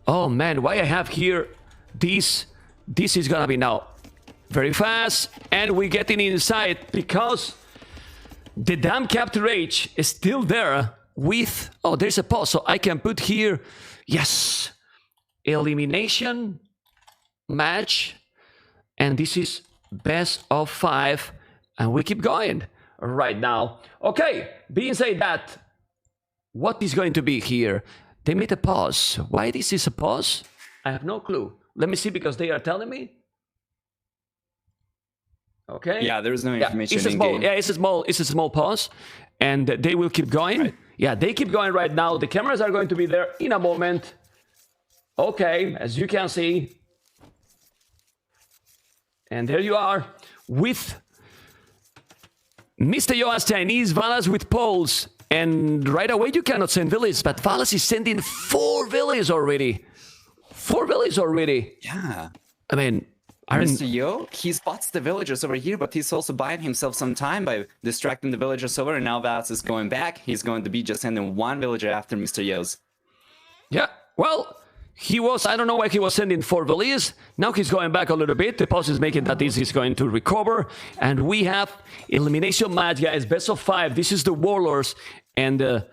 Oh man, why I have here this is gonna be now very fast, and we're getting inside because the damn capture rage is still there with, oh, there's a pause, so I can put here, yes, elimination match, and this is best of 5, and we keep going right now. Okay, being said that, what is going to be here? They made a pause. Why this is a pause? I have no clue. Let me see, because they are telling me. Okay. Yeah, there is no information it's a in small, game. Yeah, it's a small pause, and they will keep going. Right. Yeah, they keep going right now. The cameras are going to be there in a moment. Okay, as you can see. And there you are with Mr. Yo as Chinese, Valas with poles. And right away you cannot send villages, but Valas is sending 4 villages already. 4 villages already. Yeah. I mean, Mr. Yo, he spots the villagers over here, but he's also buying himself some time by distracting the villagers over, and now Valas is going back. He's going to be just sending 1 villager after Mr. Yo's. Yeah, well, he was, I don't know why he was sending 4 villages. Now he's going back a little bit. The pause is making that this is going to recover. And we have elimination match, guys, best of 5. This is the Warlords and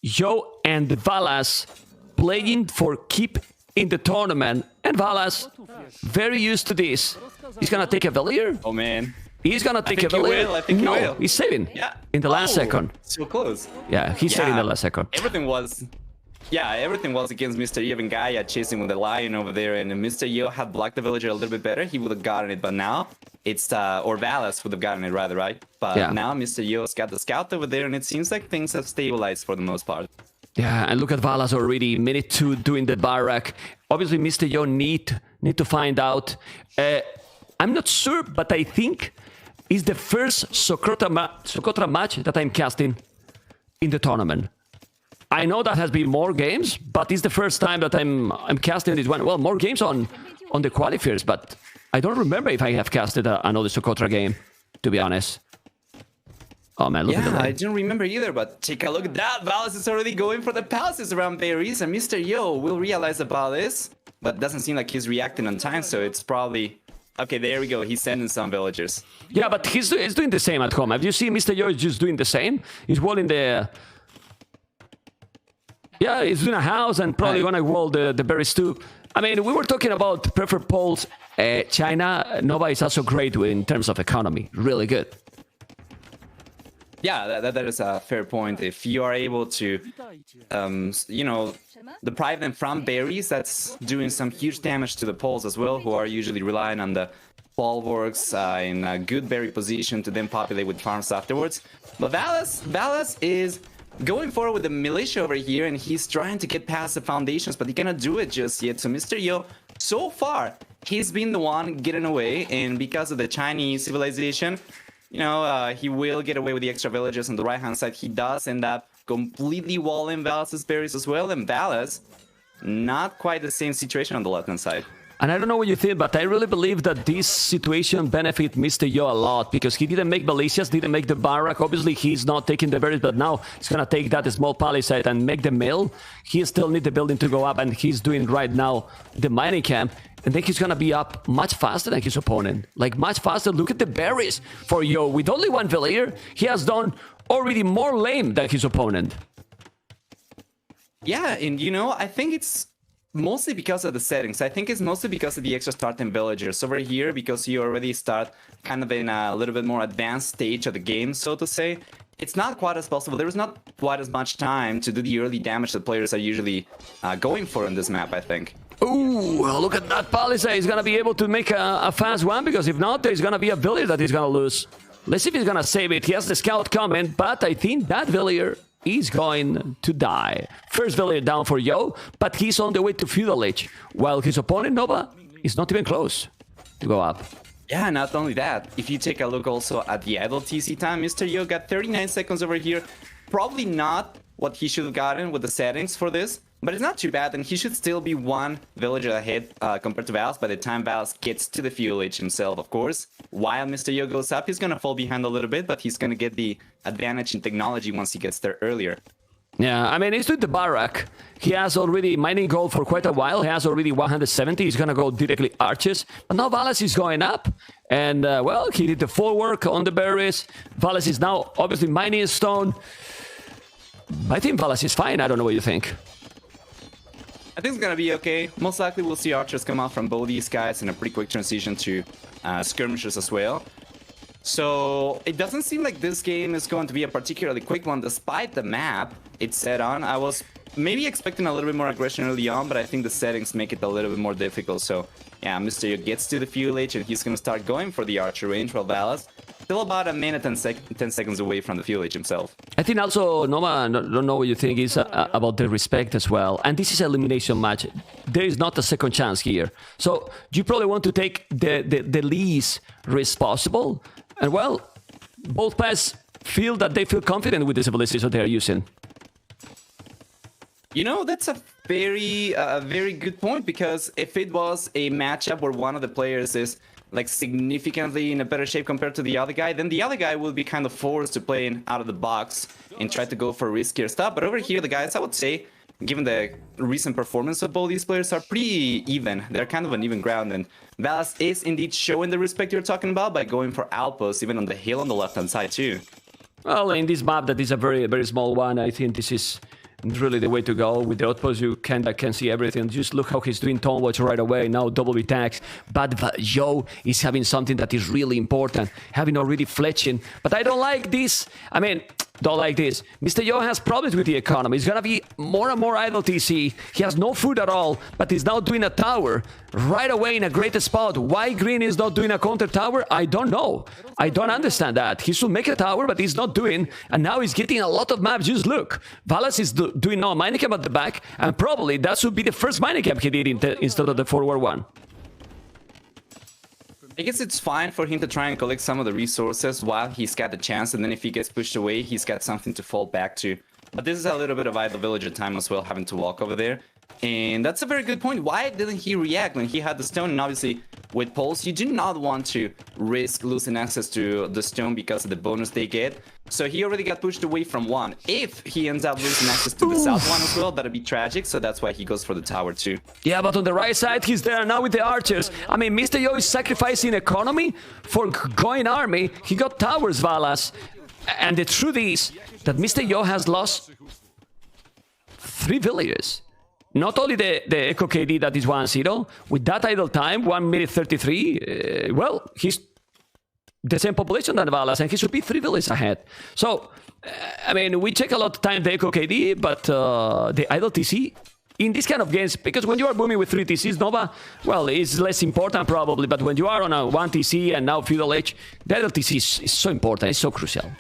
Yo and Valas playing for keep in the tournament. And Valas, very used to this. He's gonna take a villager. Oh man. He's gonna take a villager. I think he will. He's saving. Yeah. In the last second. So close. Yeah, he's saving the last second. Everything was against Mr. Yo and Gaia chasing with the lion over there, and if Mr. Yo had blocked the villager a little bit better, he would have gotten it, but now it's, or Valas would have gotten it rather, right? But now Mr. Yo's got the scout over there, and it seems like things have stabilized for the most part. Yeah, and look at Valas already, minute 2 doing the barrack. Obviously, Mr. Yo need to find out. I'm not sure, but I think it's the first Socotra match that I'm casting in the tournament. I know that has been more games, but it's the first time that I'm casting this one. Well, more games on the qualifiers, but I don't remember if I have casted another Socotra game, to be honest. Oh man, look at that. I didn't remember either, but take a look at that. Valas is already going for the palaces around berries, and Mr. Yo will realize about this, but it doesn't seem like he's reacting on time, so it's probably... Okay, there we go. He's sending some villagers. Yeah, but he's doing the same at home. Have you seen Mr. Yo is just doing the same? He's walling the... Yeah, he's doing a house and probably gonna wall the berries too. I mean, we were talking about preferred polls. China, Nova is also great in terms of economy. Really good. Yeah, that is a fair point. If you are able to, you know, deprive them from berries, that's doing some huge damage to the poles as well, who are usually relying on the bulwarks in a good berry position to then populate with farms afterwards. But Valas is going forward with the militia over here, and he's trying to get past the foundations, but he cannot do it just yet. So Mr. Yo, so far, he's been the one getting away, and because of the Chinese civilization, you know, he will get away with the extra villagers on the right-hand side. He does end up completely walling Valas' berries as well, and Valas, not quite the same situation on the left-hand side. And I don't know what you think, but I really believe that this situation benefit Mr. Yo a lot, because he didn't make militias, didn't make the barrack. Obviously, he's not taking the berries, but now he's going to take that small palisade and make the mill. He still needs the building to go up, and he's doing right now the mining camp. And then he's going to be up much faster than his opponent. Like, much faster. Look at the berries for Yo. With only 1 villager, he has done already more lame than his opponent. Yeah, and you know, I think it's mostly because of the settings. I think it's mostly because of the extra starting villagers over here, because you already start kind of in a little bit more advanced stage of the game, so to say. It's not quite as possible. There's not quite as much time to do the early damage that players are usually going for in this map, I think. Ooh, look at that palisade. He's going to be able to make a fast one, because if not, there's going to be a villager that he's going to lose. Let's see if he's going to save it. He has the scout coming, but I think that villager is going to die. First villager down for Yo, but he's on the way to Feudal Age, while his opponent, Nova, is not even close to go up. Yeah, not only that, if you take a look also at the idle TC time, Mr. Yo got 39 seconds over here. Probably not what he should have gotten with the settings for this, but it's not too bad, and he should still be 1 villager ahead compared to Valas by the time Valas gets to the Feudal Age himself, of course. While Mr. Yo goes up, he's going to fall behind a little bit, but he's going to get the advantage in technology once he gets there earlier. Yeah, I mean, he's doing the barrack. He has already mining gold for quite a while. He has already 170. He's going to go directly arches. But now Valas is going up. And, well, he did the full work on the berries. Valas is now obviously mining stone. I think Valas is fine. I don't know what you think. I think it's gonna be okay. Most likely we'll see archers come out from both these guys in a pretty quick transition to skirmishers as well. So it doesn't seem like this game is going to be a particularly quick one despite the map it's set on. I was maybe expecting a little bit more aggression early on, but I think the settings make it a little bit more difficult. So yeah, Mr. Yo gets to the fuel age and he's gonna start going for the archer range, while Valas still about a minute and 10 seconds away from the fuel age himself. I think also, Noma, don't know what you think, is about the respect as well. And this is an elimination match. There is not a second chance here. So you probably want to take the least risk possible. And well, both players feel that they feel confident with the civilization they are using. You know, that's a very good point, because if it was a matchup where one of the players is like significantly in a better shape compared to the other guy, then the other guy will be kind of forced to play in out of the box and try to go for riskier stuff. But over here, the guys, I would say, given the recent performance of both these players, are pretty even. They're kind of an even ground, and Valas is indeed showing the respect you're talking about by going for outposts, even on the hill on the left-hand side too. Well, in this map that is a very small one, I think this is really the way to go. With the outpost, you can see everything. Just look how he's doing tone watch right away. Now double attacks. But Yo is having something that is really important, having already fletching. But I don't like this. I mean, don't like this. Mr. Yo has problems with the economy. It's gonna be more and more idle TC. He has no food at all, but he's now doing a tower right away in a great spot. Why Green is not doing a counter tower? I don't know. I don't understand that. He should make a tower, but he's not doing. And now he's getting a lot of maps. Just look. Valas is doing now a mining camp at the back, and probably that should be the first mining camp he did instead of the forward one. I guess it's fine for him to try and collect some of the resources while he's got the chance, and then if he gets pushed away, he's got something to fall back to. But this is a little bit of idle villager time as well, having to walk over there. And that's a very good point. Why didn't he react when he had the stone? And obviously, with poles, you do not want to risk losing access to the stone because of the bonus they get. So he already got pushed away from one. If he ends up losing access to the south one as well, that'd be tragic. So that's why he goes for the tower too. Yeah, but on the right side, he's there now with the archers. I mean, Mr. Yo is sacrificing economy for going army. He got towers, Valas. And the truth is that Mr. Yo has lost 3 villages. Not only the Echo KD that is 1-0, with that idle time, 1 minute 33, well, he's the same population than Valas, and he should be 3 villages ahead. So, I mean, we check a lot of time the Echo KD, but the idle TC in this kind of games, because when you are booming with 3 TCs, Nova, well, it's less important probably, but when you are on a 1 TC and now feudal age, the idle TC is so important, it's so crucial.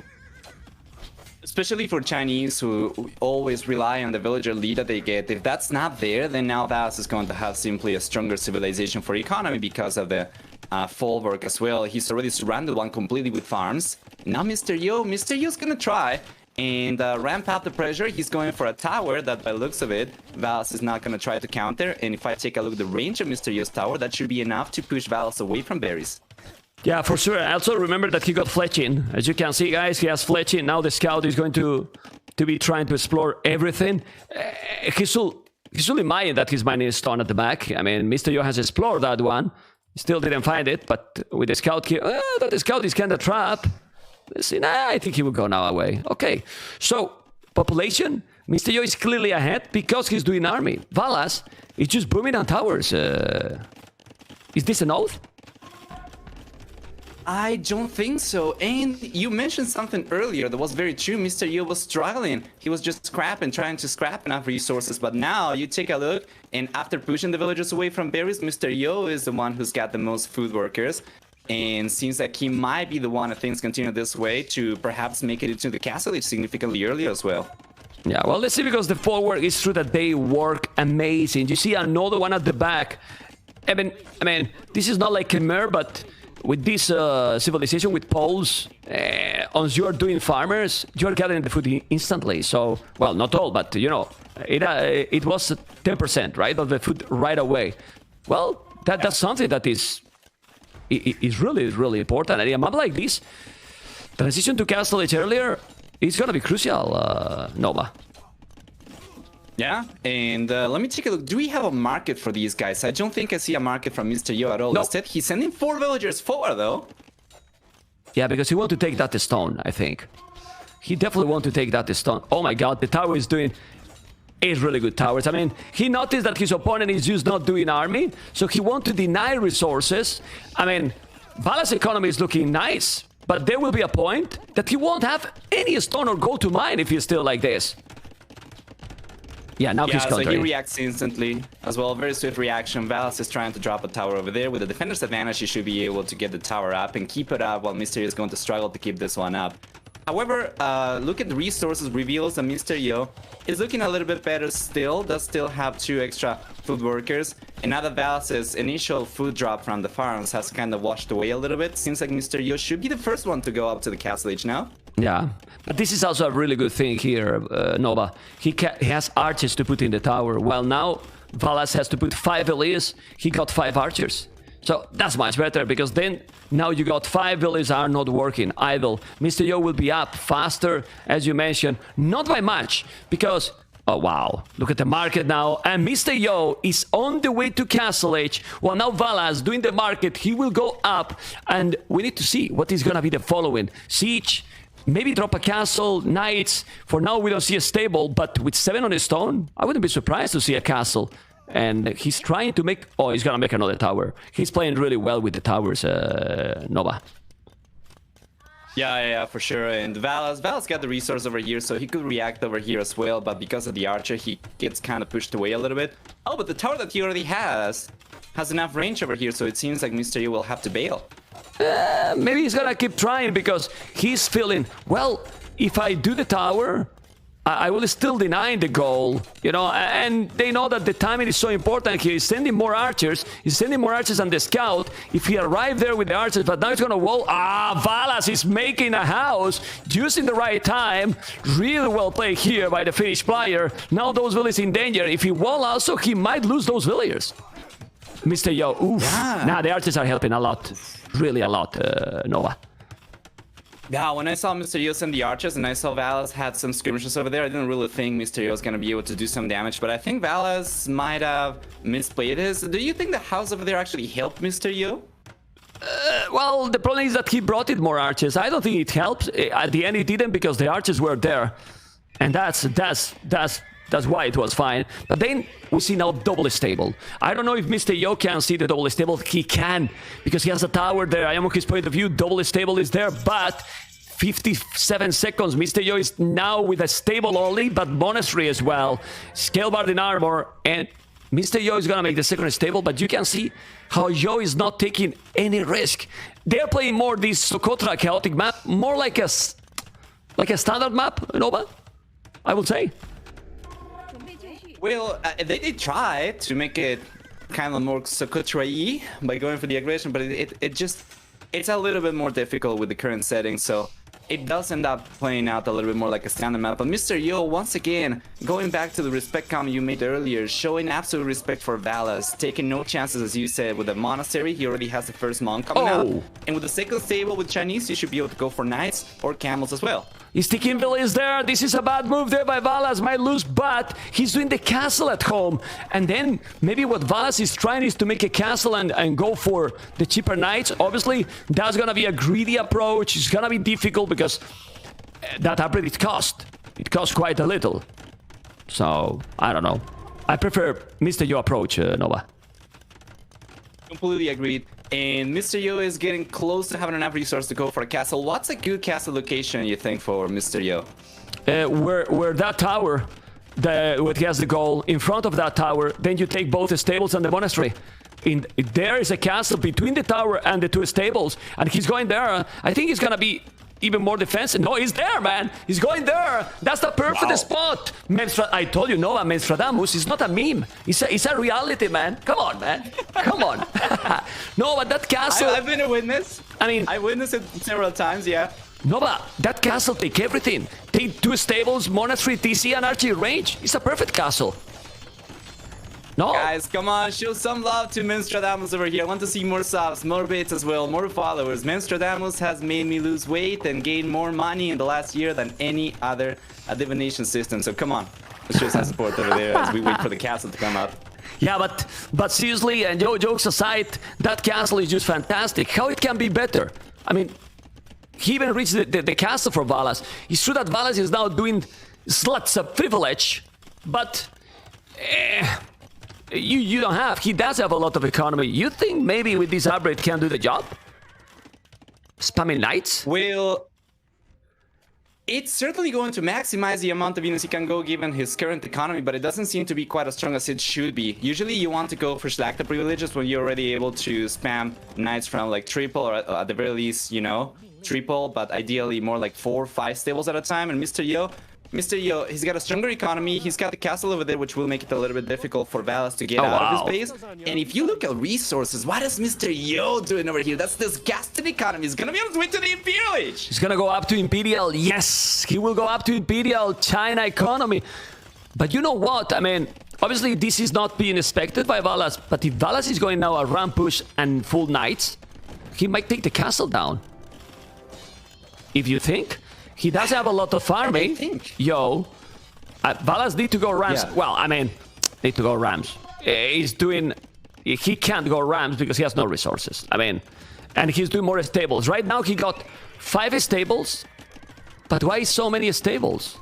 Especially for Chinese who always rely on the villager lead that they get. If that's not there, then now Valas is going to have simply a stronger civilization for economy because of the fall work as well. He's already surrounded one completely with farms. Now Mr. Yo's gonna try and ramp up the pressure. He's going for a tower that, by looks of it, Valas is not gonna try to counter. And if I take a look at the range of Mr. Yo's tower, that should be enough to push Valas away from berries. Yeah, for sure. Also remember that he got fletching. As you can see, guys, he has fletching. Now the scout is going to be trying to explore everything. He should imagine that his mining is stone at the back. I mean, Mr. Yo has explored that one. Still didn't find it, but with the scout here, that the scout is kind of trapped. Let's see. Nah, I think he will go now away. Okay, so population, Mr. Yo is clearly ahead because he's doing army. Valas is just booming on towers. Is this an oath? I don't think so. And you mentioned something earlier that was very true. Mr. Yo was struggling. He was just trying to scrap enough resources. But now you take a look, and after pushing the villagers away from berries, Mr. Yo is the one who's got the most food workers. And seems like he might be the one, if things continue this way, to perhaps make it into the castle age significantly earlier as well. Yeah, well, let's see, because the forward is true that they work amazing. You see another one at the back. I mean, this is not like Memb, but with this civilization with poles, once you are doing farmers, you are gathering the food instantly. So, well, not all, but you know, it was 10%, right, of the food right away. Well, that's something that is really important. And in a map like this, transition to castle age earlier is gonna be crucial, Nova. Yeah, and let me take a look. Do we have a market for these guys? I don't think I see a market from Mr. Yo at all. No. Instead, he's sending 4 villagers forward, though. Yeah, because he wants to take that stone, I think. He definitely wants to take that stone. Oh my god, the tower is doing 8 really good towers. I mean, he noticed that his opponent is just not doing army, so he wants to deny resources. I mean, Valas' economy is looking nice, but there will be a point that he won't have any stone or go to mine if he's still like this. Yeah, now he's so countering. he reacts instantly as well. Very swift reaction. Valas is trying to drop a tower over there. With the defender's advantage, he should be able to get the tower up and keep it up while Mr. Yo is going to struggle to keep this one up. However, look at the resources reveals that Mr. Yo is looking a little bit better still. Does still have 2 extra food workers. And now that Valas' initial food drop from the farms has kind of washed away a little bit. Seems like Mr. Yo should be the first one to go up to the castle age now. Yeah, but this is also a really good thing here, Nova. He has archers to put in the tower, while now Valas has to put 5 Elias. He got 5 archers. So that's much better, because then now you got 5 Elias are not working, idle. Mr. Yo will be up faster, as you mentioned, not by much, because... Oh, wow. Look at the market now. And Mr. Yo is on the way to Castle Age. Well, now Valas doing the market. He will go up. And we need to see what is going to be the following. Siege. Maybe drop a castle. Knights. For now, we don't see a stable. But with 7 on his stone, I wouldn't be surprised to see a castle. And he's trying to make... Oh, he's going to make another tower. He's playing really well with the towers, Nova. Yeah, for sure. And Valas got the resource over here, so he could react over here as well. But because of the archer, he gets kind of pushed away a little bit. Oh, but the tower that he already has enough range over here, so it seems like Mr. Yo will have to bail. Maybe he's gonna keep trying because he's feeling, well, if I do the tower, I will still deny the goal, you know, and they know that the timing is so important. He's sending more archers. He's sending more archers and the scout. If he arrived there with the archers, but now he's going to wall. Valas is making a house just in the right time. Really well played here by the Finnish player. Now those villagers in danger. If he wall also, he might lose those villagers. Mr. Yo, oof. Yeah. Now the archers are helping a lot. Really a lot, Noah. Yeah, when I saw Mr. Yo send the archers and I saw Valas had some skirmishes over there, I didn't really think Mr. Yo was going to be able to do some damage, but I think Valas might have misplayed his. Do you think the house over there actually helped Mr. Yo? Well, the problem is that he brought in more archers. I don't think it helped. At the end, it didn't because the archers were there. And that's why it was fine. But then we see now double stable. I don't know if Mr. Yo can see the double stable. He can, because he has a tower there. I am on his point of view. Double stable is there, but 57 seconds. Mr. Yo is now with a stable only, but monastery as well. Scalebard in armor, and Mr. Yo is gonna make the second stable, but you can see how Yo is not taking any risk. They're playing more this Socotra chaotic map, more like a standard map, Nova, I would say. Well, they did try to make it kind of more Socotra-y by going for the aggression, but it's a little bit more difficult with the current settings, so it does end up playing out a little bit more like a standard map. But Mr. Yo, once again, going back to the respect comment you made earlier, showing absolute respect for Valas, taking no chances, as you said, with the monastery. He already has the first monk coming out. And with the second stable with Chinese, you should be able to go for knights or camels as well. His Tikimville is there. This is a bad move there by Valas. Might lose, but he's doing the castle at home. And then maybe what Valas is trying is to make a castle and go for the cheaper knights. Obviously, that's going to be a greedy approach. It's going to be difficult because that upgrade, it costs quite a little. So, I don't know. I prefer Mr. Yo approach, Nova. Completely agreed. And Mr. Yo is getting close to having enough resource to go for a castle. What's a good castle location, you think, for Mr. Yo? Where that tower, what he has the goal, in front of that tower, then you take both the stables and the monastery. There is a castle between the tower and the 2 stables, and he's going there. I think he's gonna be even more defensive. No, he's there, man. He's going there. That's the perfect spot. I told you, Nova, Memstradamus is not a meme. It's a reality, man. Come on, man. Come on. No, but that castle... I've been a witness. I mean... I witnessed it several times, yeah. Nova, that castle take everything. Take 2 stables, monastery, TC, and archery range. It's a perfect castle. No. Guys, come on, show some love to Memstradamus over here. I want to see more subs, more bits as well, more followers. Memstradamus has made me lose weight and gain more money in the last year than any other divination system. So come on. Let's show some support over there as we wait for the castle to come up. Yeah, but seriously, and jokes aside, that castle is just fantastic. How it can be better? I mean, he even reached the castle for Valas. It's true that Valas is now doing sluts of privilege, but you don't have. He does have a lot of economy. You think maybe with this upgrade can do the job? Spamming knights? Well, it's certainly going to maximize the amount of units he can go given his current economy, but it doesn't seem to be quite as strong as it should be. Usually you want to go for Slacta privileges when you're already able to spam knights from like triple or at the very least, you know, triple, but ideally more like 4 or 5 stables at a time. And Mr. Yo, he's got a stronger economy. He's got the castle over there, which will make it a little bit difficult for Valas to get out of his base. And if you look at resources, what is Mr. Yo doing over here? That's disgusting economy. He's gonna be on his way to the Imperial Age. He's gonna go up to Imperial. Yes, he will go up to Imperial China economy. But you know what? I mean, obviously this is not being expected by Valas. But if Valas is going now a ramp push and full knights, he might take the castle down. If you think. He does have a lot of farming. Valas need to go Rams. Yeah. Well, I mean, need to go Rams. He can't go Rams because he has no resources. I mean, and he's doing more stables. Right now he got 5 stables. But why so many stables?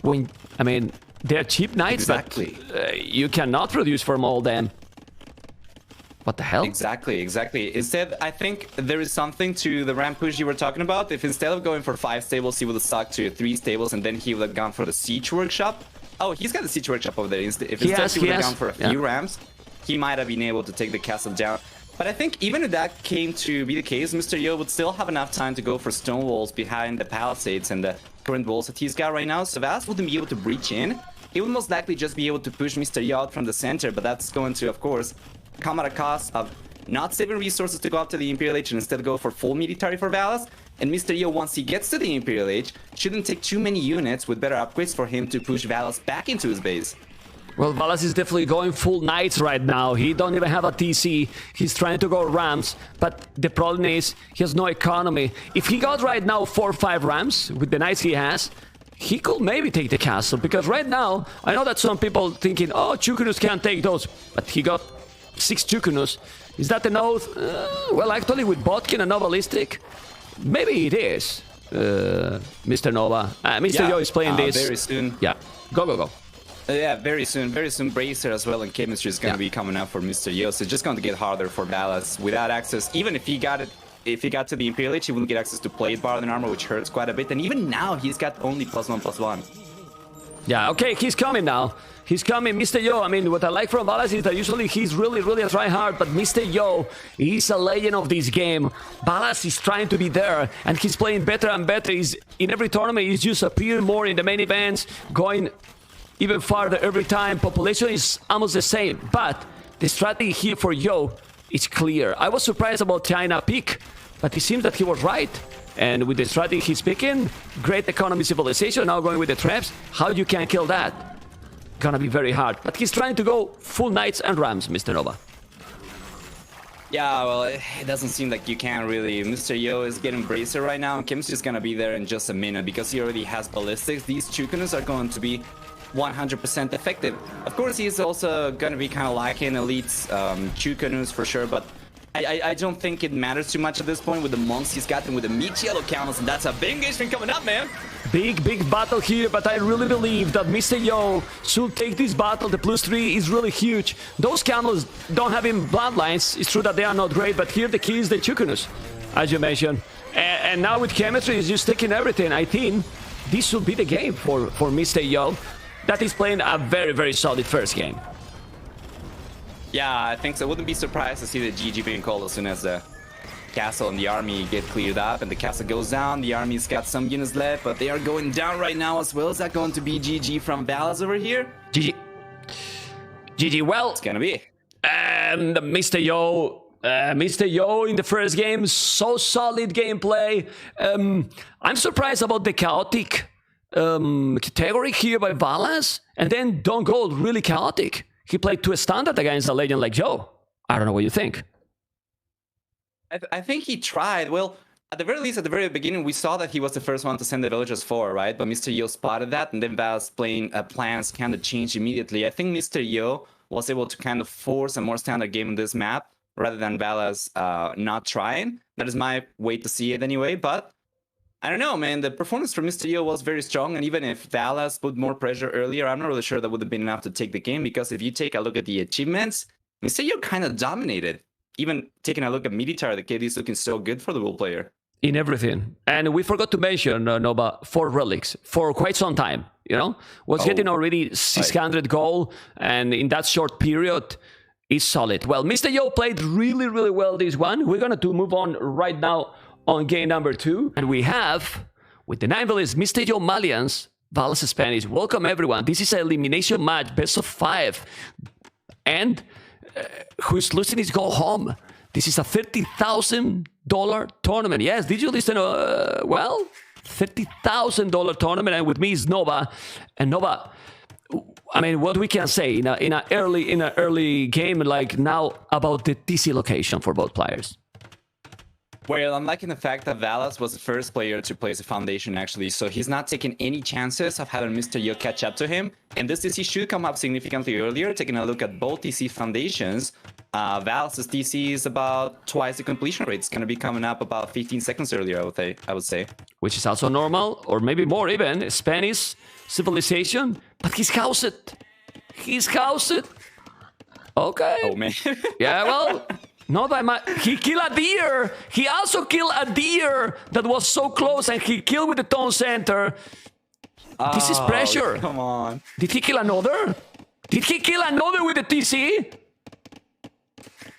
When, I mean, they're cheap knights. Exactly. But you cannot produce from all them. What the hell? Exactly. Instead, I think there is something to the ramp push you were talking about. If instead of going for 5 stables, he would have stuck to 3 stables and then he would have gone for the siege workshop. Oh, he's got the siege workshop over there. If instead he would have gone for a few rams, he might have been able to take the castle down. But I think even if that came to be the case, Mr. Yo would still have enough time to go for stone walls behind the palisades and the current walls that he's got right now. So Valas wouldn't be able to breach in. He would most likely just be able to push Mr. Yo out from the center, but that's going to, of course, come at a cost of not saving resources to go up to the Imperial Age and instead go for full military for Valas. And Mr. Yo, once he gets to the Imperial Age, shouldn't take too many units with better upgrades for him to push Valas back into his base. Well, Valas is definitely going full knights right now. He don't even have a TC. He's trying to go rams, but the problem is he has no economy. If he got right now 4 or 5 rams with the knights he has, he could maybe take the castle. Because right now, I know that some people thinking, oh, Chukunus can't take those, but he got 6 Chukunus. Is that an oath? Well, actually, with Botkin and Novalistic, maybe it is. Mr. Nova. Mr. Yo is playing this. Very soon. Yeah. Go. Yeah, very soon. Very soon, Bracer as well and Chemistry is going to be coming up for Mr. Yo. So it's just going to get harder for Valas without access. Even if he got it, if he got to the Imperial Age, he wouldn't get access to Plate Bar and Armor, which hurts quite a bit. And even now, he's got only +1/+1. Yeah, okay, he's coming now. He's coming, Mr. Yo. I mean, what I like from Valas is that usually he's really a try-hard, but Mr. Yo, he's a legend of this game. Valas is trying to be there, and he's playing better and better. He's, in every tournament, he's just appearing more in the main events, going even farther every time. Population is almost the same, but the strategy here for Yo is clear. I was surprised about China pick, but it seems that he was right. And with the strategy he's picking, great economy civilization, now going with the traps, how you can kill that? Gonna be very hard. But he's trying to go full knights and rams, Mr. Nova. Yeah, well, it doesn't seem like you can really. Mr. Yo is getting Bracer right now, and Kim's just gonna be there in just a minute because he already has ballistics. These Chukunus are going to be 100% effective. Of course, he's also gonna be kind of lacking elites, Chukunus for sure, but I don't think it matters too much at this point with the monks he's got and with the meat yellow camels, and that's a big engagement coming up, man. Big battle here, but I really believe that Mr. Yo should take this battle. The +3 is really huge. Those camels don't have him bloodlines. It's true that they are not great, but here the key is the Chukunus, as you mentioned. And now with chemistry, he's just taking everything. I think this should be the game for Mr. Yo. That is playing a very solid first game. Yeah, I think so. Wouldn't be surprised to see the GG being called as soon as the castle and the army get cleared up and the castle goes down. The army's got some units left, but they are going down right now as well. Is that going to be GG from Valas over here? GG, well, it's gonna be. And Mr. Yo in the first game, so solid gameplay. I'm surprised about the chaotic category here by Valas, and then don't go really chaotic. He played to a standard against a legend like Joe. I don't know what you think. I think he tried. Well, At the very least, at the very beginning, we saw that he was the first one to send the villagers forward, right? But Mr. Yo spotted that, and then Valas playing plans kind of changed immediately. I think Mr. Yo was able to kind of force a more standard game on this map, rather than Valas not trying. That is my way to see it anyway, but I don't know, man. The performance from Mr. Yo was very strong, and even if Valas put more pressure earlier, I'm not really sure that would have been enough to take the game, because if you take a look at the achievements, Mr. Yo kind of dominated. Even taking a look at Militar, the KD is looking so good for the Bull player. In everything. And we forgot to mention, Nova, 4 relics for quite some time, you know? Was getting already 600 gold, and in that short period, is solid. Well, Mr. Yo played really, really well this one. We're going to move on right now on game number 2. And we have, with the 9 villages, Mr. Yo Malians, Valas Spanish. Welcome, everyone. This is an elimination match, best of 5. And who's losing is go home. This is a $30,000 tournament. Yes, did you listen? Well, $30,000 tournament, and with me is Nova. And Nova, I mean, what we can say in an early game like now about the TC location for both players. Well, I'm liking the fact that Valas was the first player to place a foundation, actually, so he's not taking any chances of having Mr. Yo catch up to him. And this TC should come up significantly earlier. Taking a look at both TC foundations, Valas' TC is about twice the completion rate. It's going to be coming up about 15 seconds earlier, I would say. Which is also normal, or maybe more even. Spanish civilization, but he's housed. He's housed. Okay. Oh, man. Yeah, well... No, he killed a deer. He also killed a deer that was so close, and he killed with the town center. This is pressure. Come on. Did he kill another? Did he kill another with the TC?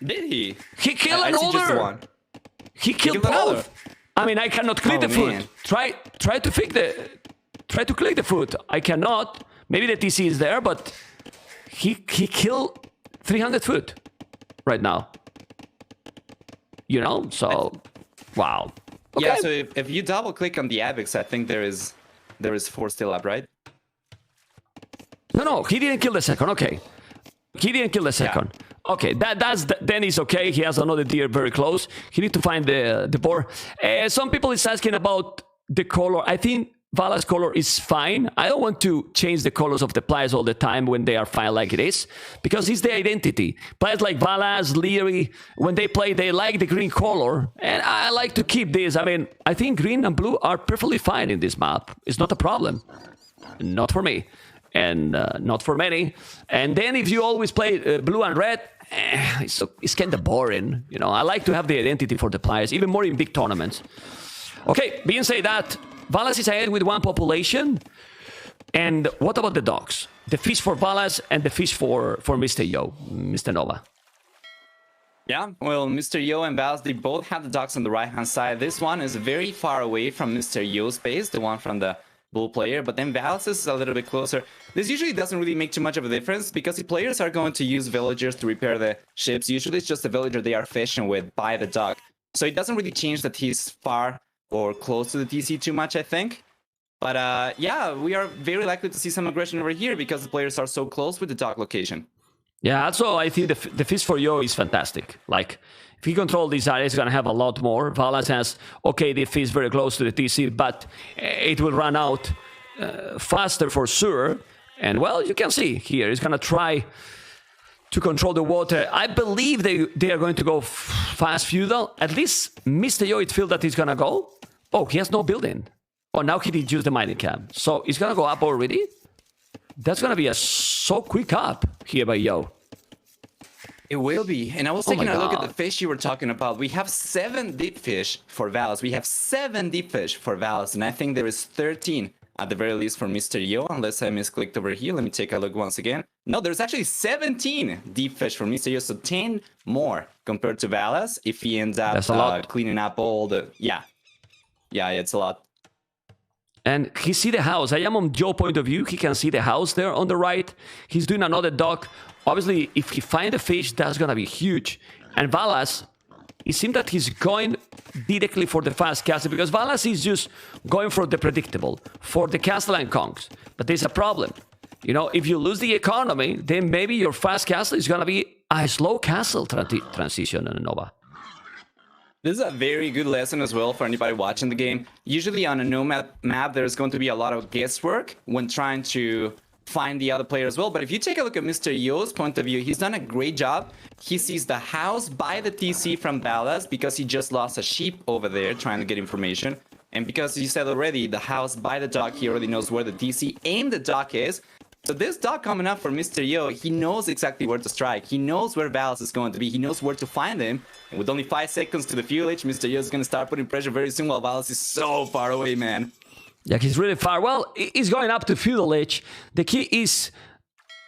Did he? He killed another. I see just one. He killed both. Another. I mean, I cannot click the foot. Try to click the foot. I cannot. Maybe the TC is there, but he killed 300 foot right now. You know, so wow. Okay. Yeah, so if you double click on the Avix, I think there is 4 still up, right? No, he didn't kill the second. Okay, he didn't kill the second. Yeah. Okay, then it's okay. He has another deer very close. He need to find the boar. Some people is asking about the color. I think Valas color is fine. I don't want to change the colors of the players all the time when they are fine like it is, because it's the identity. Players like Valas, Leary, when they play, they like the green color, and I like to keep this. I mean, I think green and blue are perfectly fine in this map. It's not a problem. Not for me, and not for many. And then if you always play blue and red, it's kind of boring. You know, I like to have the identity for the players, even more in big tournaments. Okay, being said that, Valas is ahead with 1 population. And what about the dogs? The fish for Valas and the fish for Mr. Yo, Mr. Nova. Yeah, well, Mr. Yo and Valas, they both have the dogs on the right-hand side. This one is very far away from Mr. Yo's base, the one from the Bull player, but then Valas is a little bit closer. This usually doesn't really make too much of a difference, because the players are going to use villagers to repair the ships. Usually it's just the villager they are fishing with by the dog. So it doesn't really change that he's far or close to the TC too much, I think. But yeah, we are very likely to see some aggression over here because the players are so close with the dock location. Yeah, also I think the fish for Yo is fantastic. Like, if he control this area, he's going to have a lot more. Valas has, okay, the fish very close to the TC, but it will run out faster for sure. And well, you can see here, he's going to try to control the water. I believe they are going to go fast feudal. At least Mr. Yo, it feels that he's going to go. Oh, he has no building. Oh, now he did use the mining camp. So he's going to go up already? That's going to be a so quick up here by Yo. It will be. And I was taking a look at the fish you were talking about. We have 7 deep fish for Valas. We have 7 deep fish for Valas. And I think there is 13 at the very least for Mr. Yo, unless I misclicked over here. Let me take a look once again. No, there's actually 17 deep fish for Mr. Yo. So 10 more compared to Valas if he ends up cleaning up all the... Yeah, it's a lot. And he see the house. I am on Joe's point of view. He can see the house there on the right. He's doing another dock. Obviously, if he finds the fish, that's going to be huge. And Valas, it seems that he's going directly for the fast castle, because Valas is just going for the predictable, for the castle and conks. But there's a problem. You know, if you lose the economy, then maybe your fast castle is going to be a slow castle transition in Nova. This is a very good lesson as well for anybody watching the game. Usually on a nomad map, there's going to be a lot of guesswork when trying to find the other player as well. But if you take a look at Mr. Yo's point of view, he's done a great job. He sees the house by the TC from Valas because he just lost a sheep over there trying to get information. And because you said already, the house by the dock, he already knows where the TC and the dock is. So this dock coming up for Mr. Yo, he knows exactly where to strike. He knows where Valas is going to be. He knows where to find him. And with only 5 seconds to the fuel age, Mr. Yo is going to start putting pressure very soon while Valas is so far away, man. Yeah, he's really far. Well, he's going up to fuel age. The key is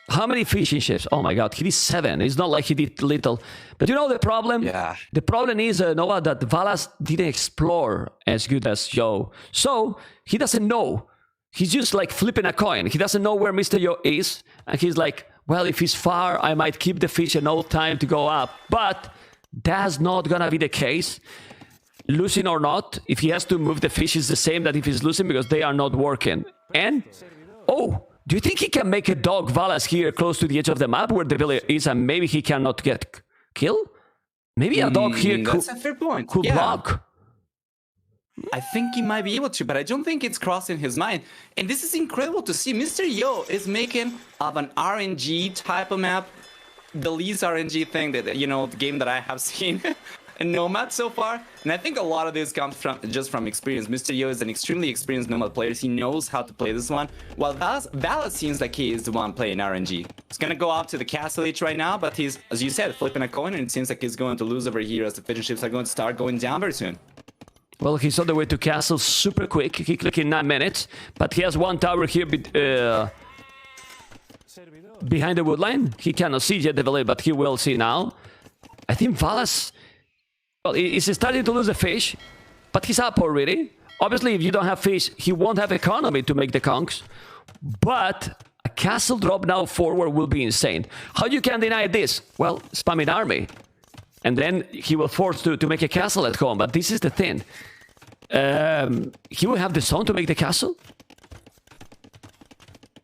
how many fishing ships? Oh my god, he did 7. It's not like he did little. But you know the problem? Yeah. The problem is, Noah, that Valas didn't explore as good as Yo. So he doesn't know. He's just like flipping a coin. He doesn't know where Mr. Yo is. And he's like, well, if he's far, I might keep the fish and no time to go up. But that's not gonna be the case. Losing or not, if he has to move the fish, is the same that if he's losing because they are not working. And, oh, do you think he can make a dog Valas here close to the edge of the map where the village is and maybe he cannot get killed? Maybe a dog here that's a fair point. could block. I think he might be able to, but I don't think it's crossing his mind. And this is incredible to see. Mr. Yo is making of an RNG type of map the least RNG thing that, you know, the game that I have seen in Nomad so far. And I think a lot of this comes from just from experience. Mr. Yo is an extremely experienced Nomad player. He knows how to play this one. While Valas seems like he is the one playing RNG. He's gonna go up to the castle edge right now, but he's, as you said, flipping a coin, and it seems like he's going to lose over here as the fishing ships are going to start going down very soon. Well, he's on the way to castle super quick. He clicked in 9 minutes, but he has one tower here behind the wood line. He cannot see yet the village, but he will see now. I think Valas, well, he's starting to lose the fish, but he's up already. Obviously, if you don't have fish, he won't have economy to make the conks. But a castle drop now forward will be insane. How you can deny this? Well, spamming army. And then he will force to make a castle at home. But this is the thing. He will have the zone to make the castle?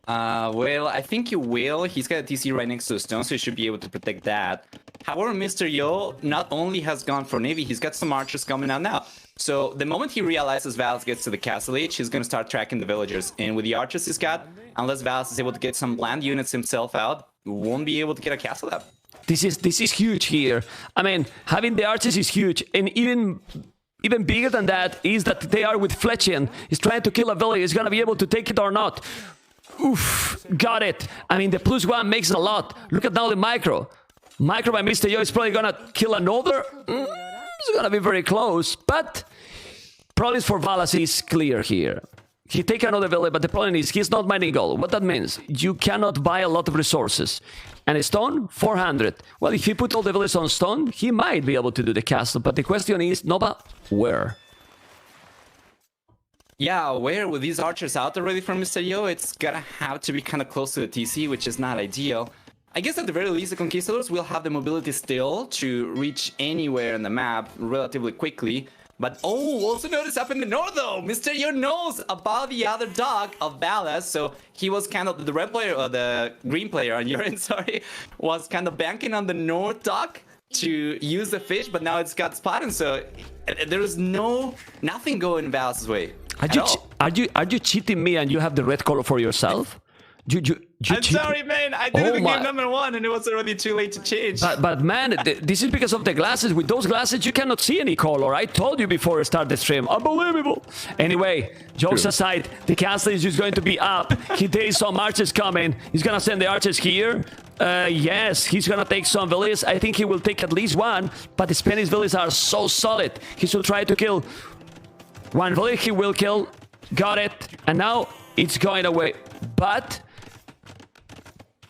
Well, I think he will. He's got a TC right next to the stone, so he should be able to protect that. However, Mr. Yo not only has gone for Navy, he's got some archers coming out now. So the moment he realizes Valas gets to the castle age, he's going to start tracking the villagers. And with the archers he's got, unless Valas is able to get some land units himself out, he won't be able to get a castle up. This is huge here. I mean, having the archers is huge, and even bigger than that is that they are with Fletchian. He's trying to kill a village. He's gonna be able to take it or not. Oof, got it. I mean, the +1 makes a lot. Look at now the micro. Micro by Mr. Yo is probably gonna kill another. It's gonna be very close, but probably for Valas is clear here. He take another village, but the problem is he's not mining gold. What that means? You cannot buy a lot of resources. And a stone, 400. Well, if he put all the villages on stone, he might be able to do the castle. But the question is, Nova, where? Yeah, where? With these archers out already from Mr. Yo, it's gonna have to be kind of close to the TC, which is not ideal. I guess at the very least, the Conquistadors will have the mobility still to reach anywhere in the map relatively quickly. But oh, also notice up in the north though, Mr. Yo knows about the other dock of Valas, so he was kind of the red player or the green player on your end, sorry, was kind of banking on the north dock to use the fish, but now it's got spotted, so there's nothing going Valas' way. Are you cheating me and you have the red color for yourself? I'm sorry, man. I did it in game number 1 and it was already too late to change. But man, this is because of the glasses. With those glasses, you cannot see any color. I told you before I start the stream. Unbelievable. Anyway, jokes aside, the castle is just going to be up. There is some archers coming. He's going to send the archers here. Yes, he's going to take some villages. I think he will take at least one. But the Spanish villages are so solid. He should try to kill one village. He will kill. Got it. And now it's going away. But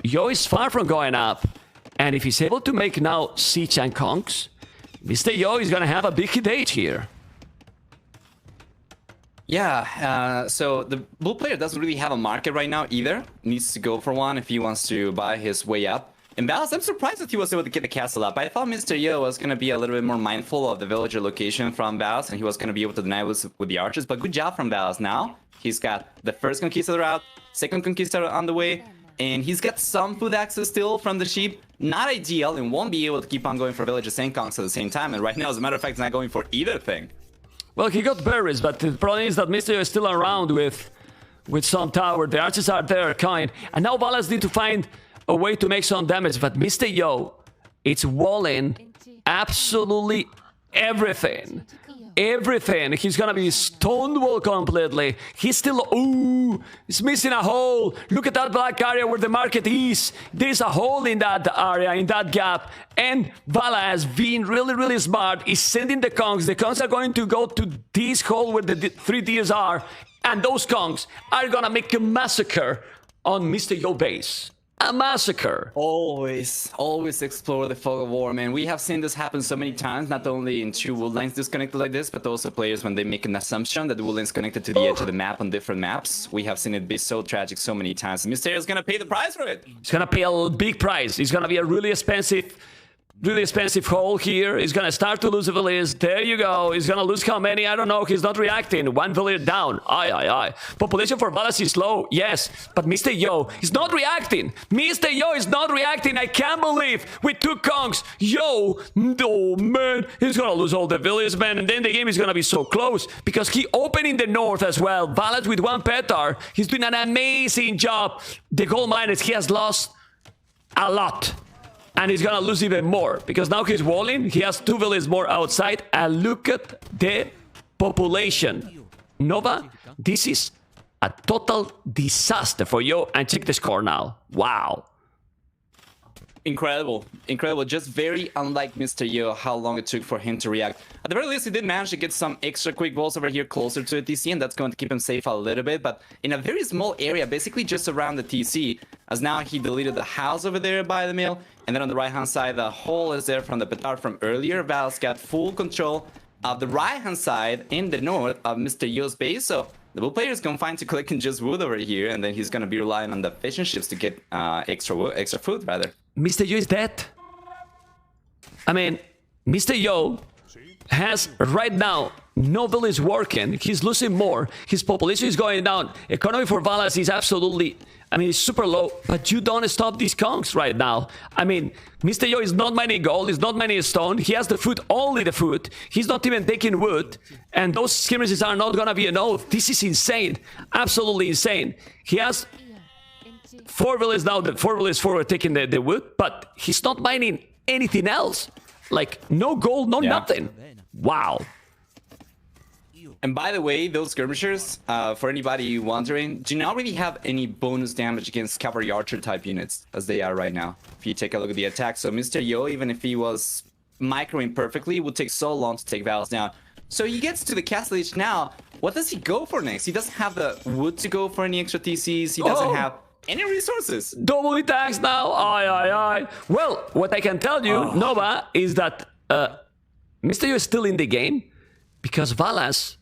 Yo is far from going up, and if he's able to make now siege and conks, Mr. Yo is gonna have a big hit age here. Yeah, so the blue player doesn't really have a market right now either. Needs to go for one if he wants to buy his way up. And Valas, I'm surprised that he was able to get the castle up. I thought Mr. Yo was going to be a little bit more mindful of the villager location from Valas, and he was going to be able to deny with the archers. But good job from Valas now. He's got the first Conquistador out, second Conquistador on the way. And he's got some food access still from the sheep. Not ideal, and won't be able to keep on going for villages and conks at the same time. And right now, as a matter of fact, he's not going for either thing. Well, he got berries, but the problem is that Mr. Yo is still around with some tower. The archers are there, kind. And now Valas need to find a way to make some damage. But Mr. Yo, it's walling absolutely everything. Everything. He's gonna be stonewall completely. He's still... Ooh! He's missing a hole. Look at that black area where the market is. There's a hole in that area, in that gap. And Valas, being really, really smart, is sending the conks. The conks are going to go to this hole where the 3 deers are. And those conks are gonna make a massacre on Mr. Yo base. A massacre. Always explore the fog of war, man. We have seen this happen so many times, not only in 2 wood lines disconnected like this, but also players when they make an assumption that the wood line's connected to the edge of the map on different maps. We have seen it be so tragic so many times. Mysterio's gonna pay the price for it. He's gonna pay a big price. It's gonna be a really expensive hole here. He's gonna start to lose a village. There you go. He's gonna lose how many? I don't know. He's not reacting. 1 village down. Aye. Population for Valas is low. Yes. But Mr. Yo is not reacting. Mr. Yo is not reacting. I can't believe with 2 conks. Yo. Oh, man. He's gonna lose all the villages, man. And then the game is gonna be so close because he opened in the north as well. Valas with 1 petar. He's doing an amazing job. The gold miners, he has lost a lot. And he's gonna lose even more because now he's walling. He has 2 villages more outside. And look at the population. Nova, this is a total disaster for you. And check the score now. Wow. Incredible. Just very unlike Mr. Yo, how long it took for him to react. At the very least, he did manage to get some extra quick balls over here closer to the TC, and that's going to keep him safe a little bit. But in a very small area, basically just around the TC, as now he deleted the house over there by the mill. And then on the right-hand side, the hole is there from the petard from earlier. Valas got full control of the right-hand side in the north of Mr. Yo's base. So the blue player is confined to collecting just wood over here, and then he's going to be relying on the fishing ships to get extra food, rather. Mr. Yo is dead. I mean, Mr. Yo has right now no village working. He's losing more. His population is going down. Economy for Valas is absolutely, I mean, it's super low. But you don't stop these conks right now. I mean, Mr. Yo is not mining gold. He's not mining stone. He has the food, only the food. He's not even taking wood. And those skirmishes are not gonna be enough. This is insane. Absolutely insane. He has 4 villages now. The 4 villages for taking the wood. But he's not mining anything else. Like, no gold, no nothing. Wow. And by the way, those skirmishers, for anybody wondering, do not really have any bonus damage against cavalry archer type units as they are right now. If you take a look at the attack, so Mr. Yo, even if he was microing perfectly, it would take so long to take Valas down. So he gets to the castle age now. What does he go for next? He doesn't have the wood to go for any extra TCs. He doesn't have any resources. Double attacks now. Aye. Well, what I can tell you, Nova, is that Mr. Yo is still in the game because Valas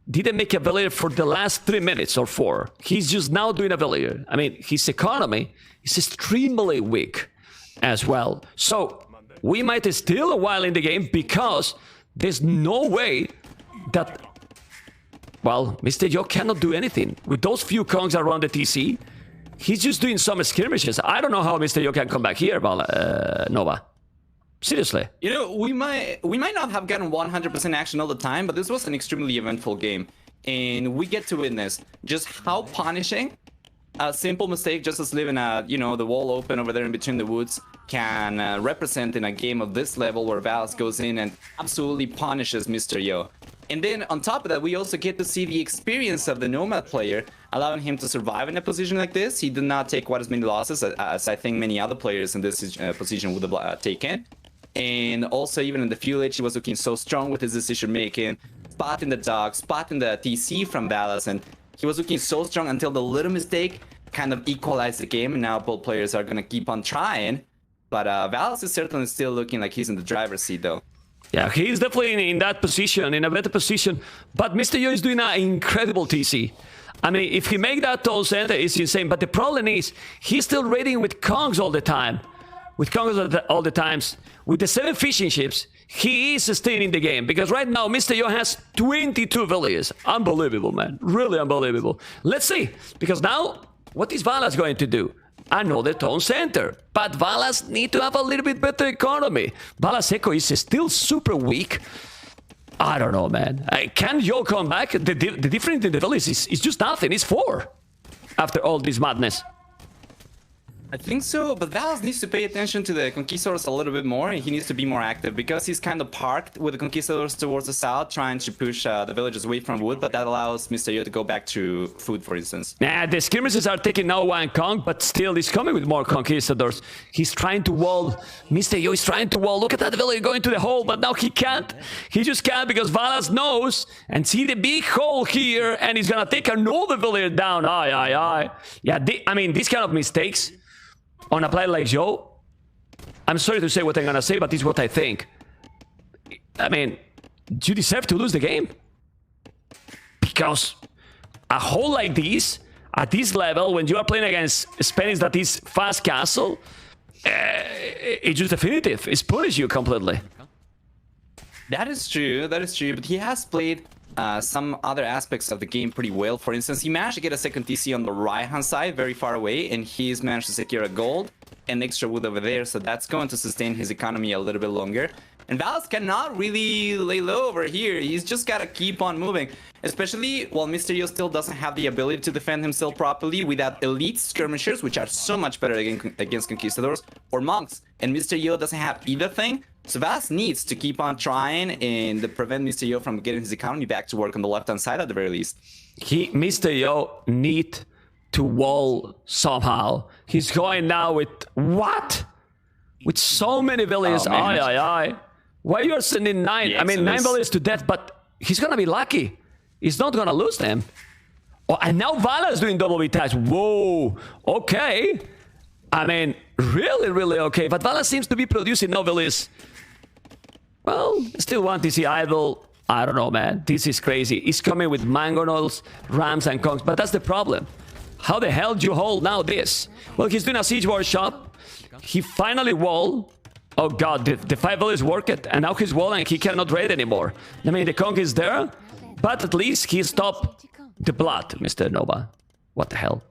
didn't make a villager for the last 3 minutes or 4. He's just now doing a villager. I mean, his economy is extremely weak as well. So we might still a while in the game because there's no way that, well, Mr. Yo cannot do anything. With those few conks around the TC, he's just doing some skirmishes. I don't know how Mr. Yo can come back here, Nova. Seriously. You know, we might not have gotten 100% action all the time, but this was an extremely eventful game. And we get to witness just how punishing a simple mistake, just as leaving the wall open over there in between the woods, can represent in a game of this level where Valas goes in and absolutely punishes Mr. Yo. And then on top of that, we also get to see the experience of the Nomad player, allowing him to survive in a position like this. He did not take quite as many losses as I think many other players in this position would have taken. And also, even in the fuel age, he was looking so strong with his decision making, spotting the dog, spotting the TC from Valas, and he was looking so strong until the little mistake kind of equalized the game. And now both players are going to keep on trying. But Valas is certainly still looking like he's in the driver's seat, though. Yeah, he's definitely in that position, in a better position. But Mr. Yo is doing an incredible TC. I mean, if he make that toll center, it's insane. But the problem is, he's still raiding with congs all the time. With congs all the times. With the 7 fishing ships, he is staying in the game. Because right now, Mr. Yo has 22 villages. Unbelievable, man. Really unbelievable. Let's see. Because now, what is Valas going to do? another town center. But Valas need to have a little bit better economy. Valas Echo is still super weak. I don't know, man. Can Yo come back? The difference in the village is just nothing. It's 4 after all this madness. I think so, but Valas needs to pay attention to the Conquistadors a little bit more, and he needs to be more active, because he's kind of parked with the Conquistadors towards the south, trying to push the villagers away from wood, but that allows Mr. Yo to go back to food, for instance. Nah, the skirmishes are taking now one Kong, but still he's coming with more Conquistadors. He's trying to wall. Mr. Yo is trying to wall. Look at that villager going to the hole, but now he can't. He just can't because Valas knows and see the big hole here, and he's gonna take another villager down. Aye. Yeah, I mean, these kind of mistakes on a player like Joe, I'm sorry to say what I'm gonna say, but this is what I think. I mean, you deserve to lose the game. Because a hole like this, at this level, when you are playing against Spanish that is fast castle, it's just definitive. It's punish you completely. That is true, but he has played some other aspects of the game pretty well. For instance, he managed to get a second TC on the right-hand side, very far away, and he's managed to secure a gold and extra wood over there, so that's going to sustain his economy a little bit longer. And Valas cannot really lay low over here. He's just got to keep on moving, especially while Mr. Yo still doesn't have the ability to defend himself properly without elite skirmishers, which are so much better against Conquistadors, or monks. And Mr. Yo doesn't have either thing. So Valas needs to keep on trying and prevent Mr. Yo from getting his economy back to work on the left-hand side at the very least. Mr. Yo need to wall somehow. He's going now with what? With so many villages. Aye. Why you are sending 9? Yeah, I mean, 9 villages to death, but he's gonna be lucky. He's not gonna lose them. Oh, and now Vala's doing double attacks. Whoa. Okay. I mean, really okay. But Valas seems to be producing no villages. Well, still want to see idle. I don't know, man. This is crazy. He's coming with mangonels, rams, and kongs. But that's the problem. How the hell do you hold now this? Well, he's doing a siege workshop. He finally wall. Oh god, the 5 villages work it. And now he's walling. He cannot raid anymore. I mean, the kong is there. But at least he stopped the blood, Mr. Nova. What the hell?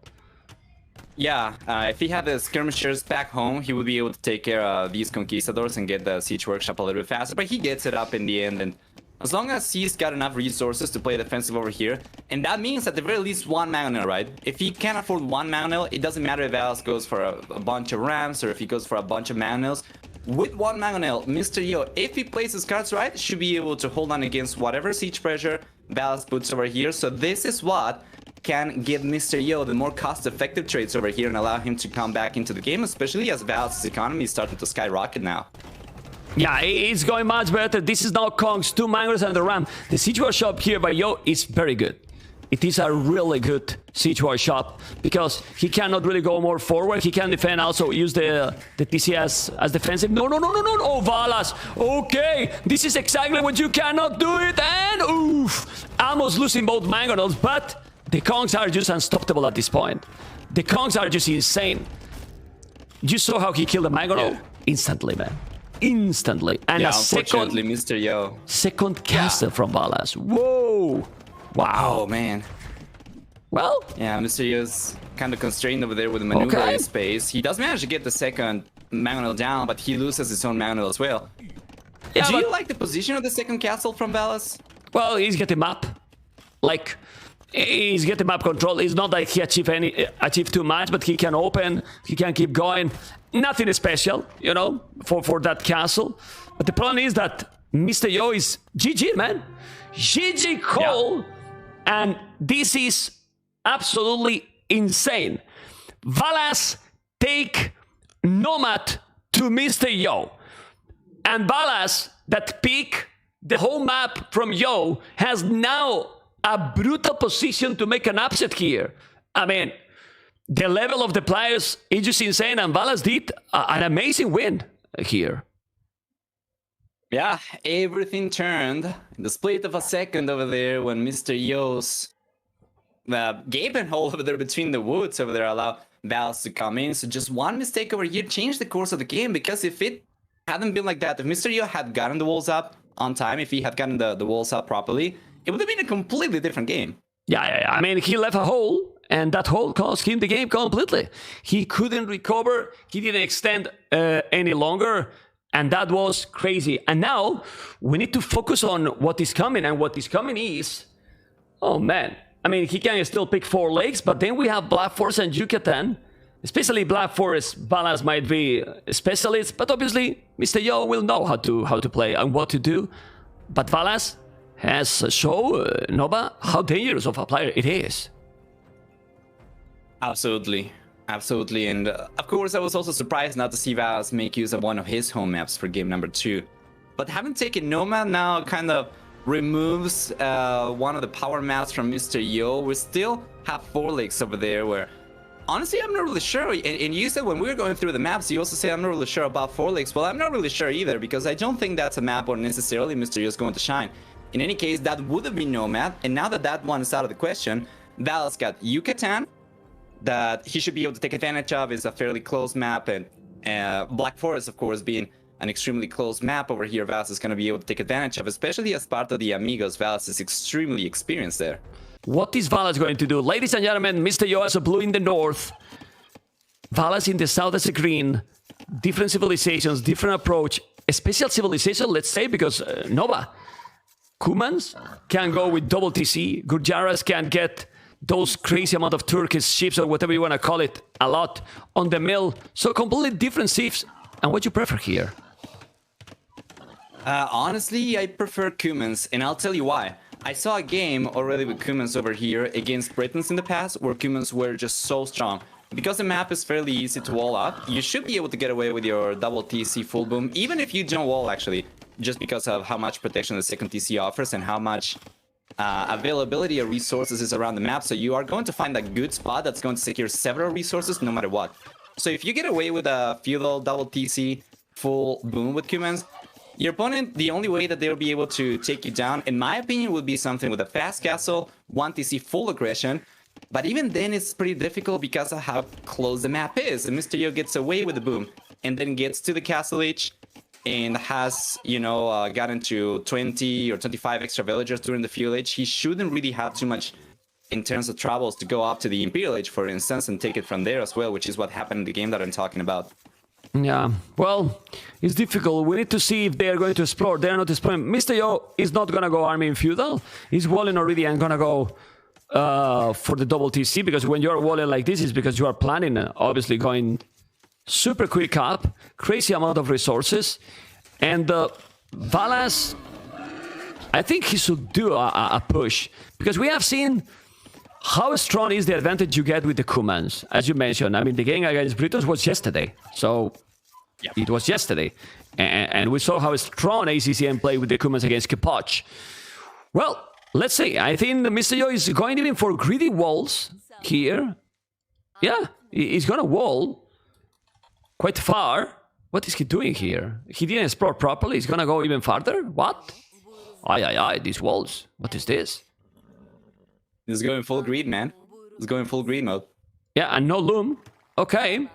Yeah, if he had the skirmishers back home, he would be able to take care of these conquistadors and get the siege workshop a little bit faster. But he gets it up in the end, and as long as he's got enough resources to play defensive over here, and that means at the very least 1 mangonel, right? If he can't afford 1 mangonel, it doesn't matter if Valas goes for a bunch of rams or if he goes for a bunch of mangonels. With 1 mangonel, Mr. Yo, if he plays his cards right, should be able to hold on against whatever siege pressure Valas puts over here. So this is what can give Mr. Yo the more cost-effective trades over here and allow him to come back into the game, especially as Valas' economy is starting to skyrocket now. Yeah, it's going much better. This is now Kongs, 2 mangoes and the ram. The siege workshop here by Yo is very good. It is a really good siege workshop because he cannot really go more forward. He can defend, also use the TCS as defensive. No. Oh, Valas. Okay, this is exactly what you cannot do it. And oof, almost losing both mangonels, but the Kongs are just unstoppable at this point. The Kongs are just insane. You saw how he killed the mangonel? Yeah. Instantly, man. Instantly. And yeah, a unfortunately, Mr. Yo. second castle from Valas. Whoa. Wow. Oh, man. Well. Yeah, Mr. Yo's kind of constrained over there with the maneuvering space. He does manage to get the second mangonel down, but he loses his own mangonel as well. Yeah, Do you like the position of the second castle from Valas? Well, he's getting map. Like, he's getting map control. It's not like he achieved too much, but he can open, he can keep going. Nothing special, you know, for that castle. But the problem is that Mr. Yo is GG, man. GG call. Yeah. And this is absolutely insane. Valas take Nomad to Mr. Yo. And Valas, that pick the whole map from Yo, has now a brutal position to make an upset here. I mean, the level of the players is just insane, and Valas did an amazing win here. Yeah, everything turned in the split of a second over there when Mr. Yo's gaping hole over there between the woods over there allowed Valas to come in. So just one mistake over here changed the course of the game, because if it hadn't been like that, if Mr. Yo had gotten the walls up on time, if he had gotten the walls up properly, it would have been a completely different game. Yeah. I mean, he left a hole, and that hole cost him the game completely. He couldn't recover, he didn't extend any longer, and that was crazy. And now we need to focus on what is coming, and what is coming is, oh man, I mean, he can still pick 4 lakes, but then we have Black Forest and Yucatan. Especially Black Forest, Valas might be specialists, but obviously Mr. Yo will know how to play and what to do. But Valas has shown Nova how dangerous of a player it is. Absolutely. Absolutely. And of course, I was also surprised not to see Valas make use of one of his home maps for game number 2. But having taken Nomad now kind of removes one of the power maps from Mr. Yo. We still have 4 lakes over there where, honestly, I'm not really sure. And you said when we were going through the maps, you also said I'm not really sure about 4 lakes. Well, I'm not really sure either, because I don't think that's a map where necessarily Mr. Yo is going to shine. In any case, that would have been Nomad. And now that that one is out of the question, Valas got Yucatan, that he should be able to take advantage of. Is a fairly close map. And Black Forest, of course, being an extremely close map over here, Valas is going to be able to take advantage of, especially as part of the Amigos. Valas is extremely experienced there. What is Valas going to do? Ladies and gentlemen, Mr. Yo has a blue in the north, Valas in the south as a green. Different civilizations, different approach. A special civilization, let's say, because Nova, Kumans can go with double TC. Gurjaras can get those crazy amount of Turkish ships, or whatever you want to call it, a lot on the mill. So completely different ships. And what you prefer here? Honestly, I prefer Kumans, and I'll tell you why. I saw a game already with Kumans over here against Britons in the past, where Kumans were just so strong. Because the map is fairly easy to wall up, you should be able to get away with your double TC full boom, even if you don't wall, actually, just because of how much protection the second TC offers and how much availability of resources is around the map. So you are going to find a good spot that's going to secure several resources no matter what. So if you get away with a feudal double TC full boom with Kumans, your opponent, the only way that they'll be able to take you down, in my opinion, would be something with a fast castle, 1 TC full aggression. But even then, it's pretty difficult because of how close the map is. And Mr. Yo gets away with the boom and then gets to the castle age and has, you know, gotten to 20 or 25 extra villagers during the feudal age. He shouldn't really have too much in terms of troubles to go up to the imperial age, for instance, and take it from there as well, which is what happened in the game that I'm talking about. Yeah, well, it's difficult. We need to see if they're going to explore. They're not exploring. Mr. Yo is not going to go army in feudal. He's walling already and going to go for the double TC, because when you're walling like this, it's because you are planning, obviously, going super quick up, crazy amount of resources. And Valas, I think he should do a push, because we have seen how strong is the advantage you get with the Kumans, as you mentioned. I mean, the game against Britons was yesterday, so yep. It was yesterday. And we saw how strong ACCM played with the Kumans against Kapoch. Well, let's see. I think Mr. Yo is going even for greedy walls here. Yeah, he's going to wall quite far. What is he doing here? He didn't explore properly. He's going to go even farther? What? Aye, these walls. What is this? He's going full greed, man. He's going full greed mode. Yeah, and no loom. Okay.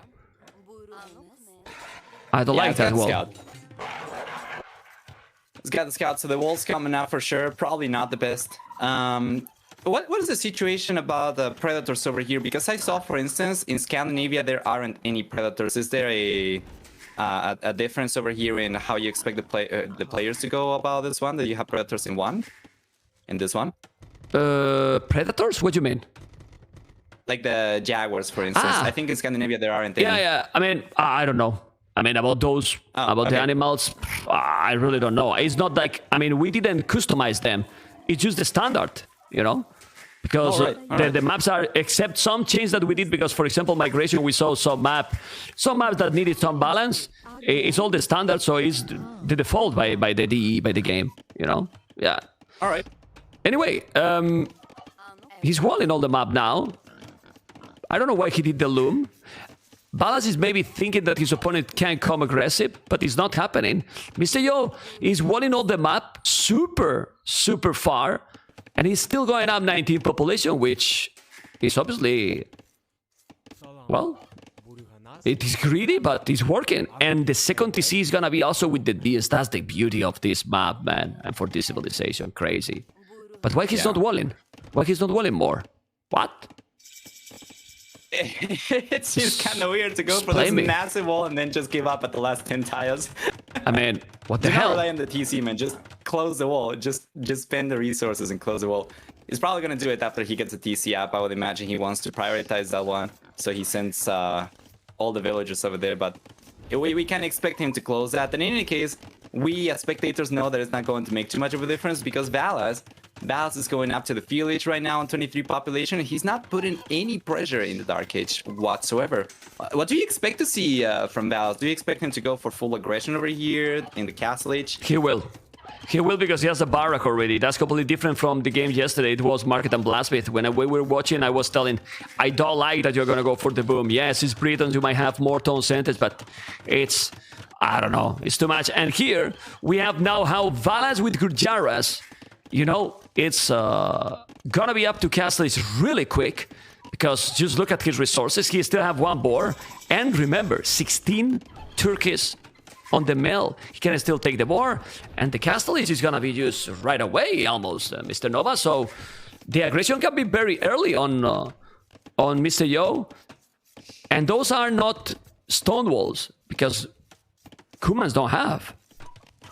I don't like that wall. Scout. He's got the scout, so the wall's coming out for sure. Probably not the best. What is the situation about the predators over here? Because I saw, for instance, in Scandinavia there aren't any predators. Is there a difference over here in how you expect the players to go about this one? That you have predators in one, in this one? Predators? What do you mean? Like the jaguars, for instance. I think in Scandinavia there aren't any. Yeah. I mean, I don't know. I mean, about those, the animals, I really don't know. It's not like, I mean, we didn't customize them. It's just the standard, you know? Because the maps are, except some change that we did, because, for example, migration, we saw some maps that needed some balance. It's all the standard, so it's the default by the DE, by the game, you know? Yeah. All right. Anyway, he's walling all the map now. I don't know why he did the loom. Valas is maybe thinking that his opponent can come aggressive, but it's not happening. Mr. Yo is walling all the map super far, and he's still going up 19 population, which is obviously, well, it is greedy, but it's working. And the second TC is gonna be also with the DS. That's the beauty of this map, man, and for this civilization, crazy. But why he's not walling? Why he's not walling more? What? It seems kind of weird to go Just for play this me. massive wall and then just give up at the last 10 tiles. I mean, what the Do not hell? rely on the TC, man. Just close the wall. Just spend the resources and close the wall. He's probably gonna do it after he gets a TC up. I would imagine he wants to prioritize that one, so he sends all the villagers over there. But we can expect him to close that. And in any case, we as spectators know that it's not going to make too much of a difference because Valas is going up to the field age right now on 23 population. He's not putting any pressure in the Dark Age whatsoever. What do you expect to see from Valas? Do you expect him to go for full aggression over here in the Castle Age? He will. He will because he has a barrack already. That's completely different from the game yesterday. It was Market and Blasphemy. When we were watching, I was telling, I don't like that you're going to go for the boom. Yes, it's Britons. You might have more tone centers, but it's, I don't know, it's too much. And here we have now how Valas with Gurjaras, you know, it's gonna be up to Castle is really quick because just look at his resources. He still have one boar, and remember, 16 Turkeys on the mill. He can still take the boar, and the Castle is gonna be used right away, almost, Mr. Nova. So the aggression can be very early on Mr. Yo, and those are not stone walls because Kumans don't have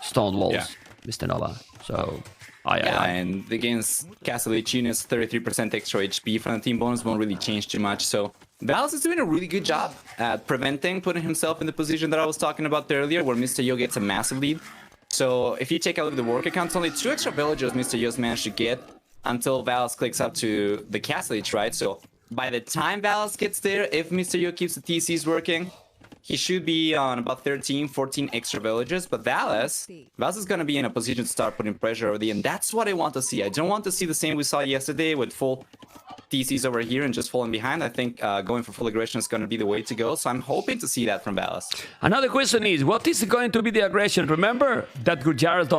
stone walls, Yeah. Mr. Nova. So. Yeah, and against Castle Age units, 33% extra HP from the team bonus won't really change too much. So Valas is doing a really good job at preventing, putting himself in the position that I was talking about earlier, where Mr. Yo gets a massive lead. So if you take a look at the work accounts, only 2 extra villagers Mr. Yo's managed to get until Valas clicks up to the Castle Age, right? So by the time Valas gets there, if Mr. Yo keeps the TCs working, he should be on about 13, 14 extra villagers, but Valas is going to be in a position to start putting pressure over the end. That's what I want to see. I don't want to see the same we saw yesterday with full TCs over here and just falling behind. I think going for full aggression is going to be the way to go, so I'm hoping to see that from Valas. Another question is, what is going to be the aggression? Remember that Gurjaras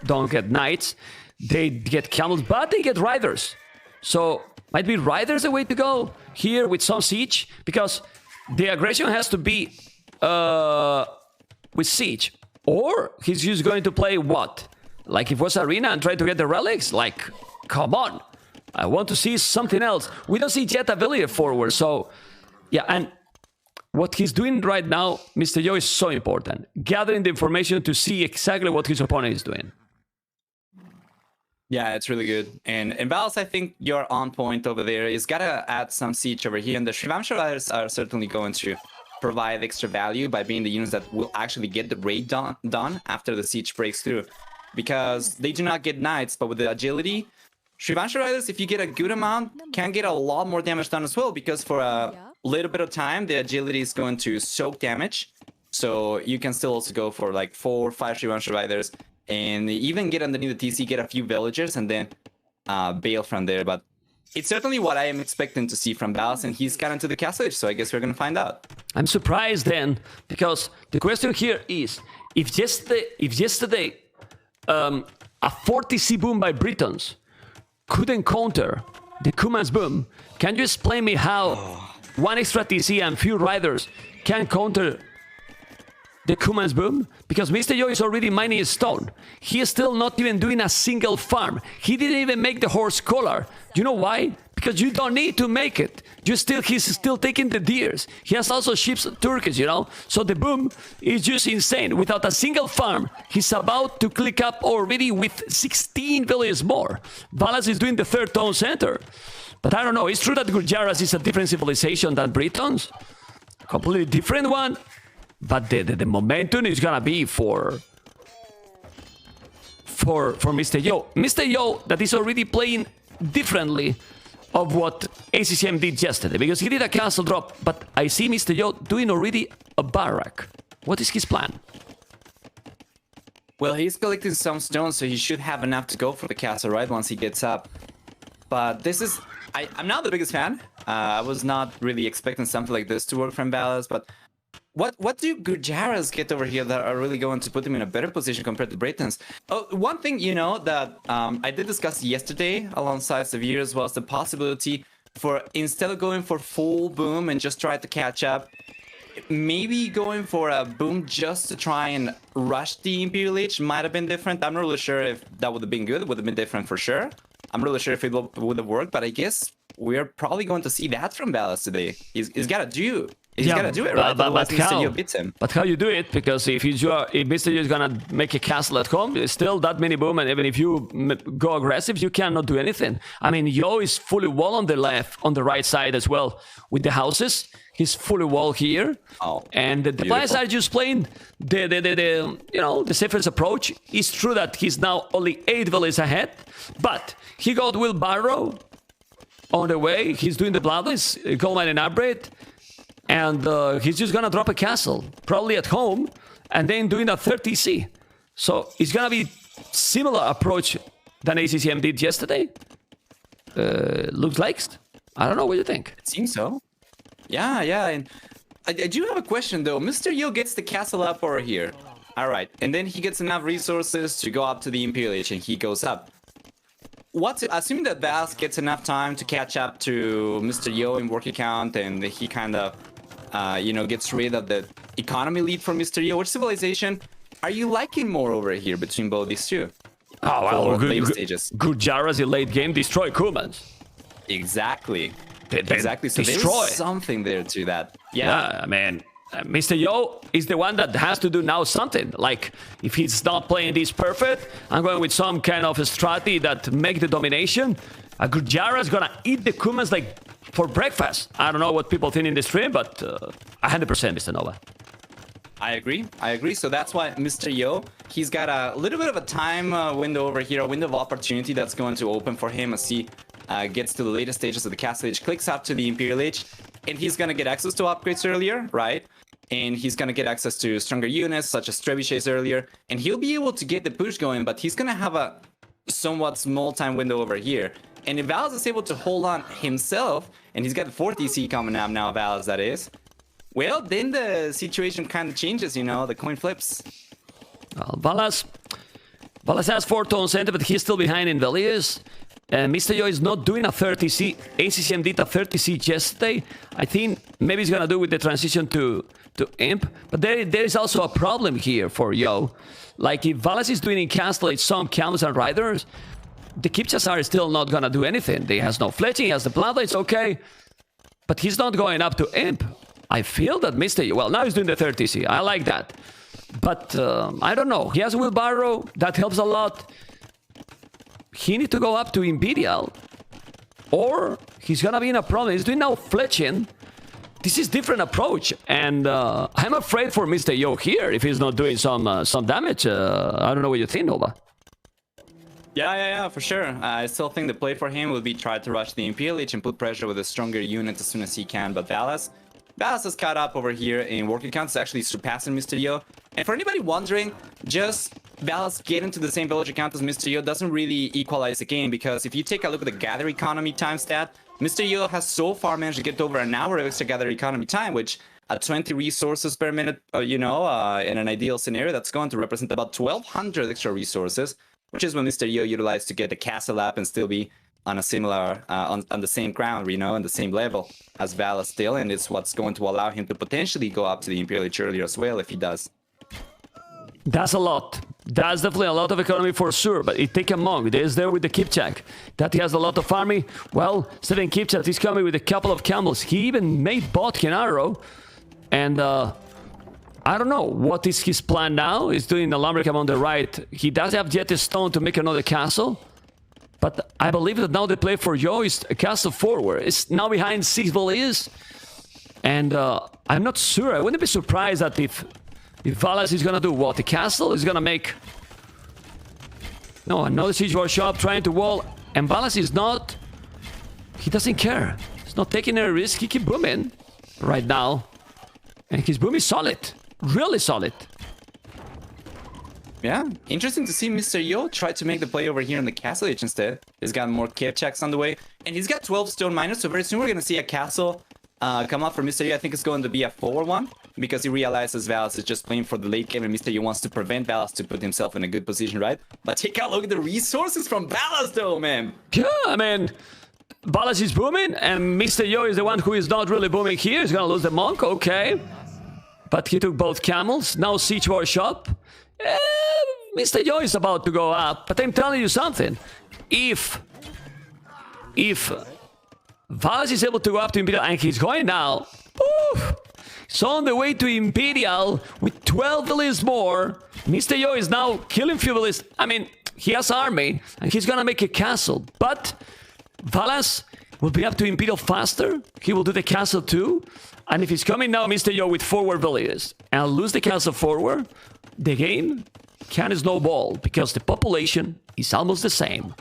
don't get knights, they get camels, but they get riders. So might be riders the way to go here with some siege, because the aggression has to be with siege, or he's just going to play what? Like if it was arena and try to get the relics? Like, come on. I want to see something else. We don't see Jet ability forward, so yeah. And what he's doing right now, Mr. Yo, is so important. Gathering the information to see exactly what his opponent is doing. Yeah, it's really good. And Valas, I think you're on point over there. He's got to add some siege over here, and the Shivamsha Riders are certainly going to provide extra value by being the units that will actually get the raid done after the siege breaks through. Because they do not get knights, but with the agility, Shrivansha Riders, if you get a good amount, can get a lot more damage done as well, because for a little bit of time, the agility is going to soak damage. So you can still also go for like 4 or 5 Shrivansha Riders, and even get underneath the TC, get a few villagers, and then bail from there. But it's certainly what I am expecting to see from Valas, and he's got into the Castle Age, so I guess we're going to find out. I'm surprised then, because the question here is, if yesterday a 40C boom by Britons couldn't counter the Kuman's boom, can you explain me how one extra TC and few riders can counter the Kuman's boom? Because Mr. Yo is already mining a stone. He is still not even doing a single farm. He didn't even make the horse collar. You know why? Because you don't need to make it. He's still taking the deers. He has also sheep turkeys, you know? So the boom is just insane. Without a single farm, he's about to click up already with 16 villages more. Valas is doing the 3rd town center. But I don't know. It's true that Gurjaras is a different civilization than Britons. Completely different one. But the momentum is gonna be for Mr. Yo. Mr. Yo that is already playing differently of what ACCM did yesterday, because he did a castle drop, but I see Mr. Yo doing already a barrack. What is his plan? Well, he's collecting some stones, so he should have enough to go for the castle, right, once he gets up. But this is... I'm not the biggest fan. I was not really expecting something like this to work from Valas, but... What do Gurjaras get over here that are really going to put them in a better position compared to Britons? Oh, one thing, you know, that I did discuss yesterday alongside Severe's was the possibility for, instead of going for full boom and just try to catch up, maybe going for a boom just to try and rush the Imperial Age might have been different. I'm not really sure if that would have been good. It would have been different for sure. I'm really sure if it would have worked, but I guess we're probably going to see that from Valas today. He's got to do. He's got to do it, right? Otherwise, Mr. Yo beats him. But how you do it? Because if Mr. Yo is gonna make a castle at home, it's still that many boom, and even if you go aggressive, you cannot do anything. I mean, Yo is fully wall on the left, on the right side as well with the houses. He's fully wall here, and the players are just playing the safest approach. It's true that he's now only 8 villages ahead, but he got wheelbarrow on the way. He's doing the bloodless gold mine and upgrade. And he's just gonna drop a castle, probably at home, and then doing a 30C. So it's gonna be similar approach than ACCM did yesterday. Looks like. I don't know what you think. It seems so. Yeah, and I do have a question though. Mr. Yo gets the castle up over here. All right, and then he gets enough resources to go up to the Imperial Age, and he goes up. Assuming that Valas gets enough time to catch up to Mr. Yo in working count, and he kind of, gets rid of the economy lead from Mr. Yo. Which civilization are you liking more over here between both these two? Oh, well, good Jaras in late game destroy Kumans. Exactly. They exactly. So there's something there to that. Yeah, man. Mr. Yo is the one that has to do now something. Like, if he's not playing this perfect, I'm going with some kind of a strategy that make the domination. A Gurjara is gonna eat the Kumans like for breakfast. I don't know what people think in the stream, but 100% Mr. Nova. I agree. So that's why Mr. Yo, he's got a little bit of a time window over here, a window of opportunity that's going to open for him as he gets to the later stages of the Castle Age, clicks up to the Imperial Age, and he's gonna get access to upgrades earlier, right? And he's gonna get access to stronger units such as trebuchets earlier, and he'll be able to get the push going, but he's gonna have a somewhat small time window over here. And if Valas is able to hold on himself, and he's got the 4th EC coming up now, Valas that is, well, then the situation kind of changes, the coin flips. Well, Valas has 4 tone center, but he's still behind in values. Mr. Yo is not doing a 30C. ACCM did a 30C yesterday. I think maybe he's gonna do with the transition to Imp. But there is also a problem here for Yo. Like, if Valas is doing in Castle Age some camels and riders, the Kipchas are still not gonna do anything. He has no fletching, he has the Bloodlights, okay. But he's not going up to Imp. I feel that Mr. Yo, well, now he's doing the 30C. I like that. But I don't know. He has a wheelbarrow. That helps a lot. He needs to go up to Imperial, or he's gonna be in a problem. He's doing now fletching. This is different approach, and I'm afraid for Mr. Yo here if he's not doing some damage. I don't know what you think, Nova. Yeah, for sure. I still think the play for him will be try to rush the Imperial Age and put pressure with a stronger unit as soon as he can. But Valas has caught up over here in working counts, actually surpassing Mr. Yo. And for anybody wondering, just Valas getting to the same villager count as Mr. Yo doesn't really equalize the game, because if you take a look at the gather economy time stat, Mr. Yo has so far managed to get over an hour of extra gather economy time, which at 20 resources per minute, in an ideal scenario, that's going to represent about 1,200 extra resources, which is what Mr. Yo utilized to get the castle up and still be on a similar, on the same ground, on the same level as Valas still, and it's what's going to allow him to potentially go up to the Imperial Age earlier as well if he does. That's a lot. That's definitely a lot of economy for sure, but it take a monk. There's there with the Kipchak. That he has a lot of army. Well, Steven Kipchak is coming with a couple of camels. He even made bot Kenaro. And I don't know what is his plan now. He's doing the Lumbercamp on the right. He does have Jet Stone to make another castle. But I believe that now the play for Yo is a castle forward. It's now behind 6 villages. And I'm not sure. I wouldn't be surprised that if Valas is gonna do what? The castle is gonna make... No, another siege workshop trying to wall. And Valas is not... He doesn't care. He's not taking a risk. He keep booming right now. And his boom is solid. Really solid. Yeah, interesting to see Mr. Yo try to make the play over here in the Castle Age instead. He's got more Kipchaks on the way. And he's got 12 stone miners, so very soon we're gonna see a castle come up for Mr. Yo. I think it's going to be a forward one, because he realizes Valas is just playing for the late game and Mr. Yo wants to prevent Valas to put himself in a good position, right? But take a look at the resources from Valas though, man. Yeah, I mean, Valas is booming and Mr. Yo is the one who is not really booming here. He's gonna lose the monk, okay. But he took both camels, now siege workshop. Mr. Yo is about to go up, but I'm telling you something. If if Valas is able to go up to Imperial, and he's going now. Oof. So on the way to Imperial with 12 villagers more. Mr. Yo is now killing few villagers. I mean, he has army, and he's gonna make a castle. But Valas will be up to Imperial faster. He will do the castle too. And if he's coming now, Mr. Yo, with forward villagers, and lose the castle forward, the game can snowball because the population is almost the same.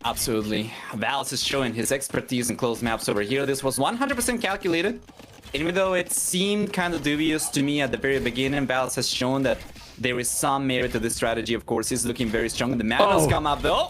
Absolutely. Valas is showing his expertise in closed maps over here. This was 100% calculated. Even though it seemed kind of dubious to me at the very beginning, Valas has shown that there is some merit to this strategy. Of course, he's looking very strong. The Magnus come up though.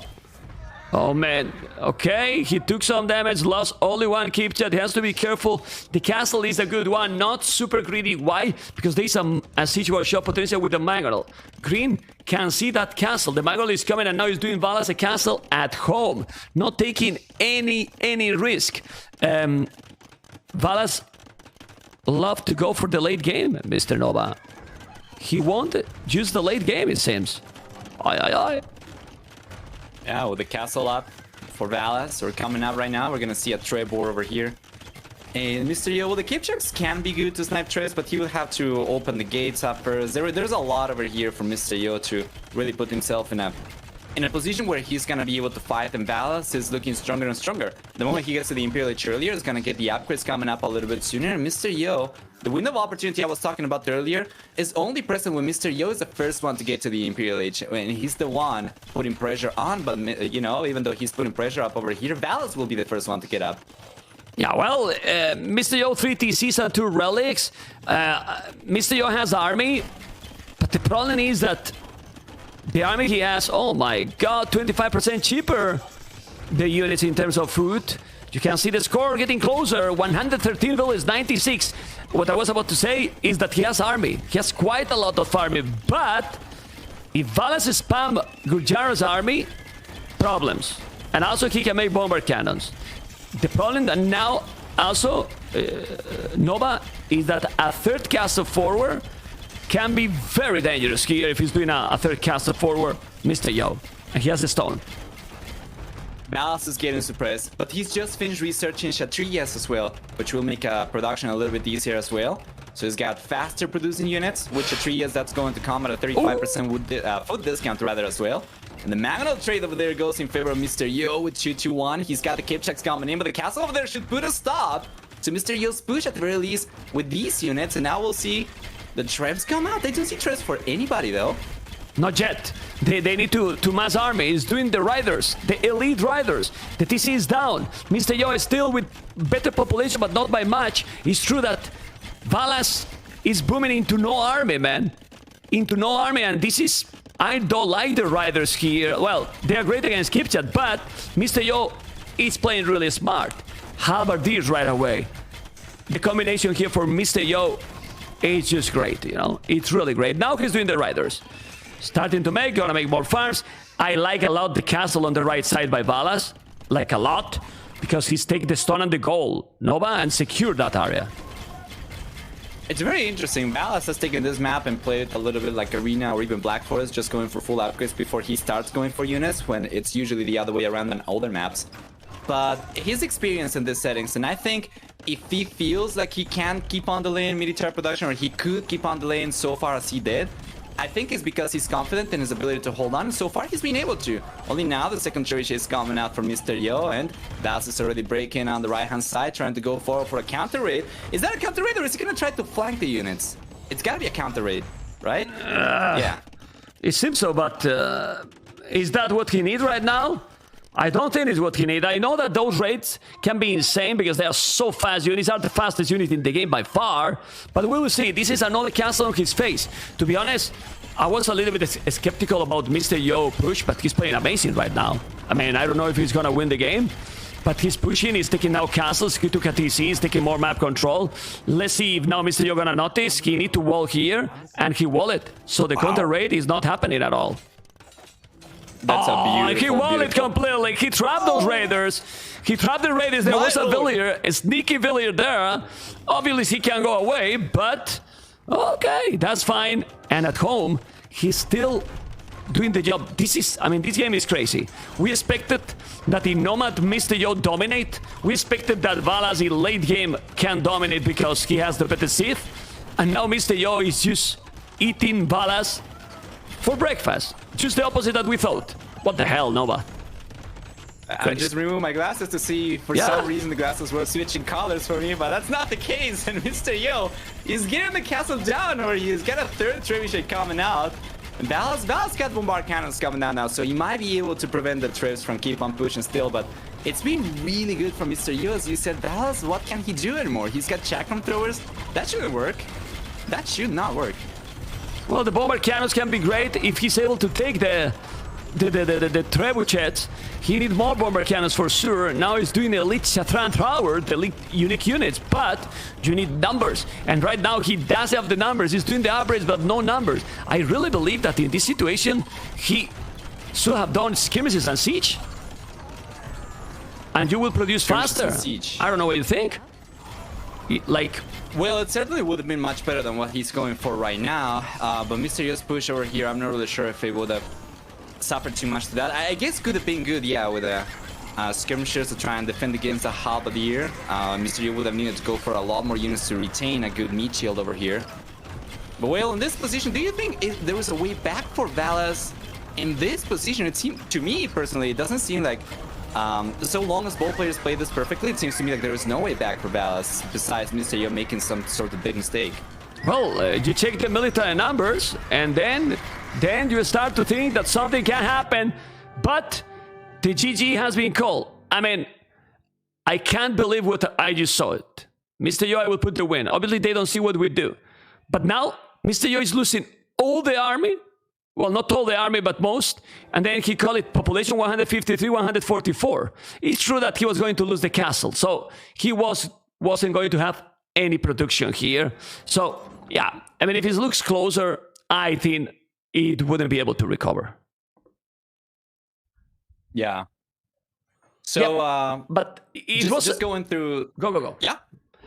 Oh man, okay, he took some damage, lost only one keep chat, he has to be careful. The castle is a good one, not super greedy. Why? Because there's a situation shot potential with the Mangle. Green can see that castle, the Mangle is coming and now he's doing Valas a castle at home. Not taking any risk. Valas love to go for the late game, Mr. Nova. He won't use the late game, it seems. Aye. Yeah, with the castle up for Valas, or coming up right now, we're gonna see a Trebor over here. And Mr. Yo, well, the keep checks can be good to snipe Tres, but he will have to open the gates up first. There's a lot over here for Mr. Yo to really put himself in a position where he's gonna be able to fight, and Valas is looking stronger and stronger. The moment he gets to the Imperial Age earlier, he's gonna get the upgrades coming up a little bit sooner. And Mr. Yo, the window of opportunity I was talking about earlier is only present when Mr. Yo is the first one to get to the Imperial Age, when he's the one putting pressure on. But you know, even though he's putting pressure up over here, Valas will be the first one to get up. Yeah, well, Mr. Yo 3 TCs and 2 relics. Mr. Yo has army, but the problem is that the army he has, oh my god, 25% cheaper. The units in terms of food. You can see the score getting closer. 113 villages, 96. What I was about to say is that he has army. He has quite a lot of army. But if Valas spam Gurjara's army, problems. And also he can make bomber cannons. The problem that now also Nova is that a third castle forward can be very dangerous here if he's doing a third castle forward, Mr. Yo. And he has the stone. Valas is getting suppressed, but he's just finished researching Kshatriyas as well, which will make production a little bit easier as well. So he's got faster producing units. With Kshatriyas, that's going to come at a 35% food discount rather as well. And the Magnal trade over there goes in favor of Mr. Yo with 221. He's got the keep checks coming in, but the castle over there should put a stop to Mr. Yo's push at the very least with these units. And now we'll see the Trebs come out. They don't see Trebs for anybody though. Not yet. They need to mass army. He's doing the riders, the elite riders. The TC is down. Mr. Yo is still with better population, but not by much. It's true that Valas is booming into no army, man. Into no army, and this is... I don't like the riders here. Well, they are great against Kipchat, but Mr. Yo is playing really smart. Halberdiers right away. The combination here for Mr. Yo is just great, you know? It's really great. Now he's doing the riders. Starting to gonna make more farms. I like a lot the castle on the right side by Valas. Like a lot. Because he's taken the stone and the goal, Nova, and secured that area. It's very interesting. Valas has taken this map and played it a little bit like Arena or even Black Forest, just going for full upgrades before he starts going for units, when it's usually the other way around on older maps. But his experience in these settings, and I think if he feels like he can keep on delaying military production, or he could keep on delaying so far as he did, I think it's because he's confident in his ability to hold on, and so far he's been able to. Only now the second choice is coming out from Mr. Yo, and Valas is already breaking on the right-hand side, trying to go forward for a counter raid. Is that a counter raid, or is he gonna try to flank the units? It's gotta be a counter raid, right? Yeah. It seems so, but is that what he needs right now? I don't think it's what he needs. I know that those raids can be insane because they are so fast. Units are the fastest unit in the game by far. But we will see. This is another castle on his face. To be honest, I was a little bit skeptical about Mr. Yo push, but he's playing amazing right now. I mean, I don't know if he's gonna win the game, but he's pushing. He's taking now castles. He took a TC. He's taking more map control. Let's see if now Mr. Yo gonna notice. He need to wall here, and he wall it. So the counter raid is not happening at all. That's a beautiful, he walled it completely. He trapped those raiders. He trapped the raiders. There was a villager, a sneaky villager there. Obviously, he can't go away, but okay, that's fine. And at home, he's still doing the job. This game is crazy. We expected that in Nomad, Mr. Yo dominate. We expected that Valas in late game can dominate because he has the better Sith. And now Mr. Yo is just eating Valas for breakfast. Just the opposite that we thought. What the hell, Nova? I just removed my glasses to see for some reason the glasses were switching colors for me, but that's not the case. And Mr. Yo is getting the castle down, or he's got a third trebuchet coming out. And Valas got bombard cannons coming down now, so he might be able to prevent the trebs from keep on pushing still, but it's been really good for Mr. Yo. As you said, Valas, what can he do anymore? He's got chakram throwers. That shouldn't work. That should not work. Well, the bomber cannons can be great if he's able to take the trebuchets. He needs more bomber cannons for sure. Now he's doing the elite Shatran Thrower, the elite unique units, but you need numbers. And right now he does have the numbers. He's doing the upgrades, but no numbers. I really believe that in this situation, he should have done skirmishes and siege. And you will produce faster. I don't know what you think. Well, it certainly would have been much better than what he's going for right now. But Mr. Yo's push over here, I'm not really sure if it would have suffered too much to that. I guess could have been good, yeah, with skirmishers to try and defend against the halberdier. Mr. Yo would have needed to go for a lot more units to retain a good meat shield over here. But well, in this position, do you think there was a way back for Valas? In this position, it seemed, to me personally, it doesn't seem like so long as both players play this perfectly, it seems to me like there is no way back for Valas besides Mr. Yo making some sort of big mistake. Well, you check the military numbers, and then you start to think that something can happen, but the GG has been called. I mean, I can't believe what I just saw it. Mr. Yo, I will put the win. Obviously, they don't see what we do. But now, Mr. Yo is losing all the army. Well, not all the army, but most. And then he called it population 153, 144. It's true that he was going to lose the castle. So he wasn't going to have any production here. So, yeah. I mean, if it looks closer, I think it wouldn't be able to recover. Yeah. So, yeah, but it was just going through. Go. Yeah.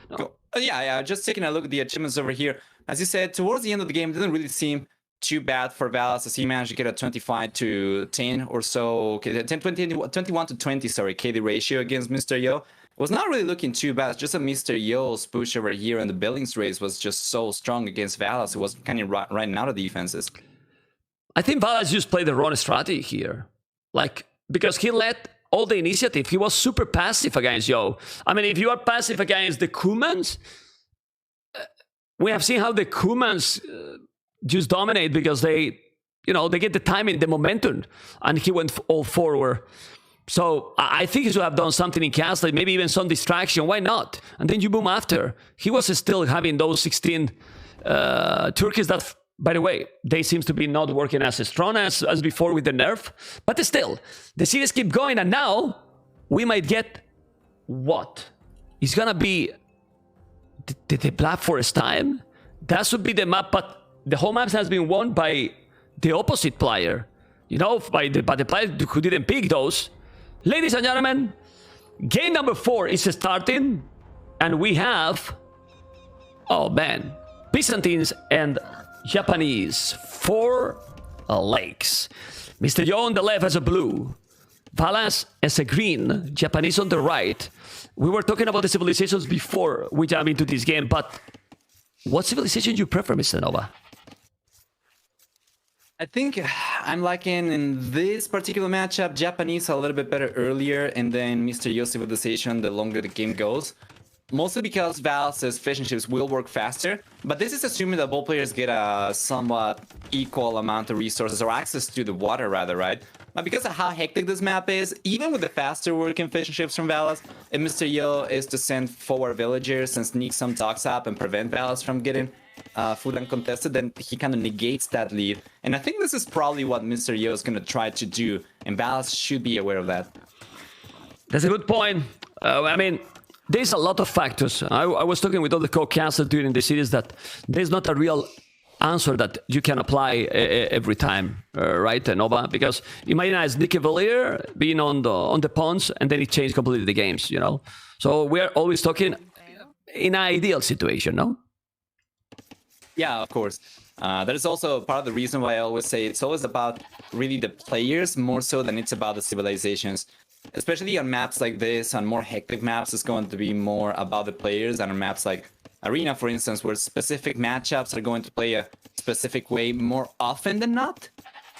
No. Go. Yeah. Just taking a look at the achievements over here. As you said, towards the end of the game, it didn't really seem too bad for Valas as he managed to get a 25 to 10 or so, 21 to 20, sorry, KD ratio against Mr. Yo. It was not really looking too bad. It's just a Mr. Yo's push over here, and the buildings race was just so strong against Valas. It was kind of running out of defenses. I think Valas just played the wrong strategy here. Because he let all the initiative. He was super passive against Yo. I mean, if you are passive against the Kumans, we have seen how the Kumans just dominate because they get the timing, the momentum, and he went all forward. So I think he should have done something in castle, maybe even some distraction. Why not? And then you boom after. He was still having those 16 Turkeys that, by the way, they seems to be not working as strong as before with the nerf. But still, the series keep going, and now we might get what? It's gonna be the Black Forest time. That should be the map, but the whole map has been won by the opposite player. By the player who didn't pick those. Ladies and gentlemen, game number 4 is starting, and we have, oh man, Byzantines and Japanese. 4 lakes. Mr. Yo on the left has a blue. Valas has a green. Japanese on the right. We were talking about the civilizations before we jump into this game, but what civilization do you prefer, Mr. Nova? I think I'm liking in this particular matchup Japanese a little bit better earlier, and then Mr. Yo civilization the longer the game goes. Mostly because Valas' fishing ships will work faster, but this is assuming that both players get a somewhat equal amount of resources, or access to the water rather, right? But because of how hectic this map is, even with the faster working fishing ships from Valas, if Mr. Yo is to send forward villagers and sneak some docks up and prevent Valas from getting food uncontested, then he kind of negates that lead. And I think this is probably what Mr. Yo is going to try to do, and Valas should be aware of that. That's a good point. I mean, there's a lot of factors. I was talking with other co-casters during the series that there's not a real answer that you can apply every time, right, Nova? Because imagine a sneaky Valier being on the pawns, and then it changed completely the games, So we're always talking in an ideal situation, no? Yeah, of course. That is also part of the reason why I always say it's always about really the players more so than it's about the civilizations. Especially on maps like this, on more hectic maps, it's going to be more about the players, and on maps like Arena, for instance, where specific matchups are going to play a specific way more often than not.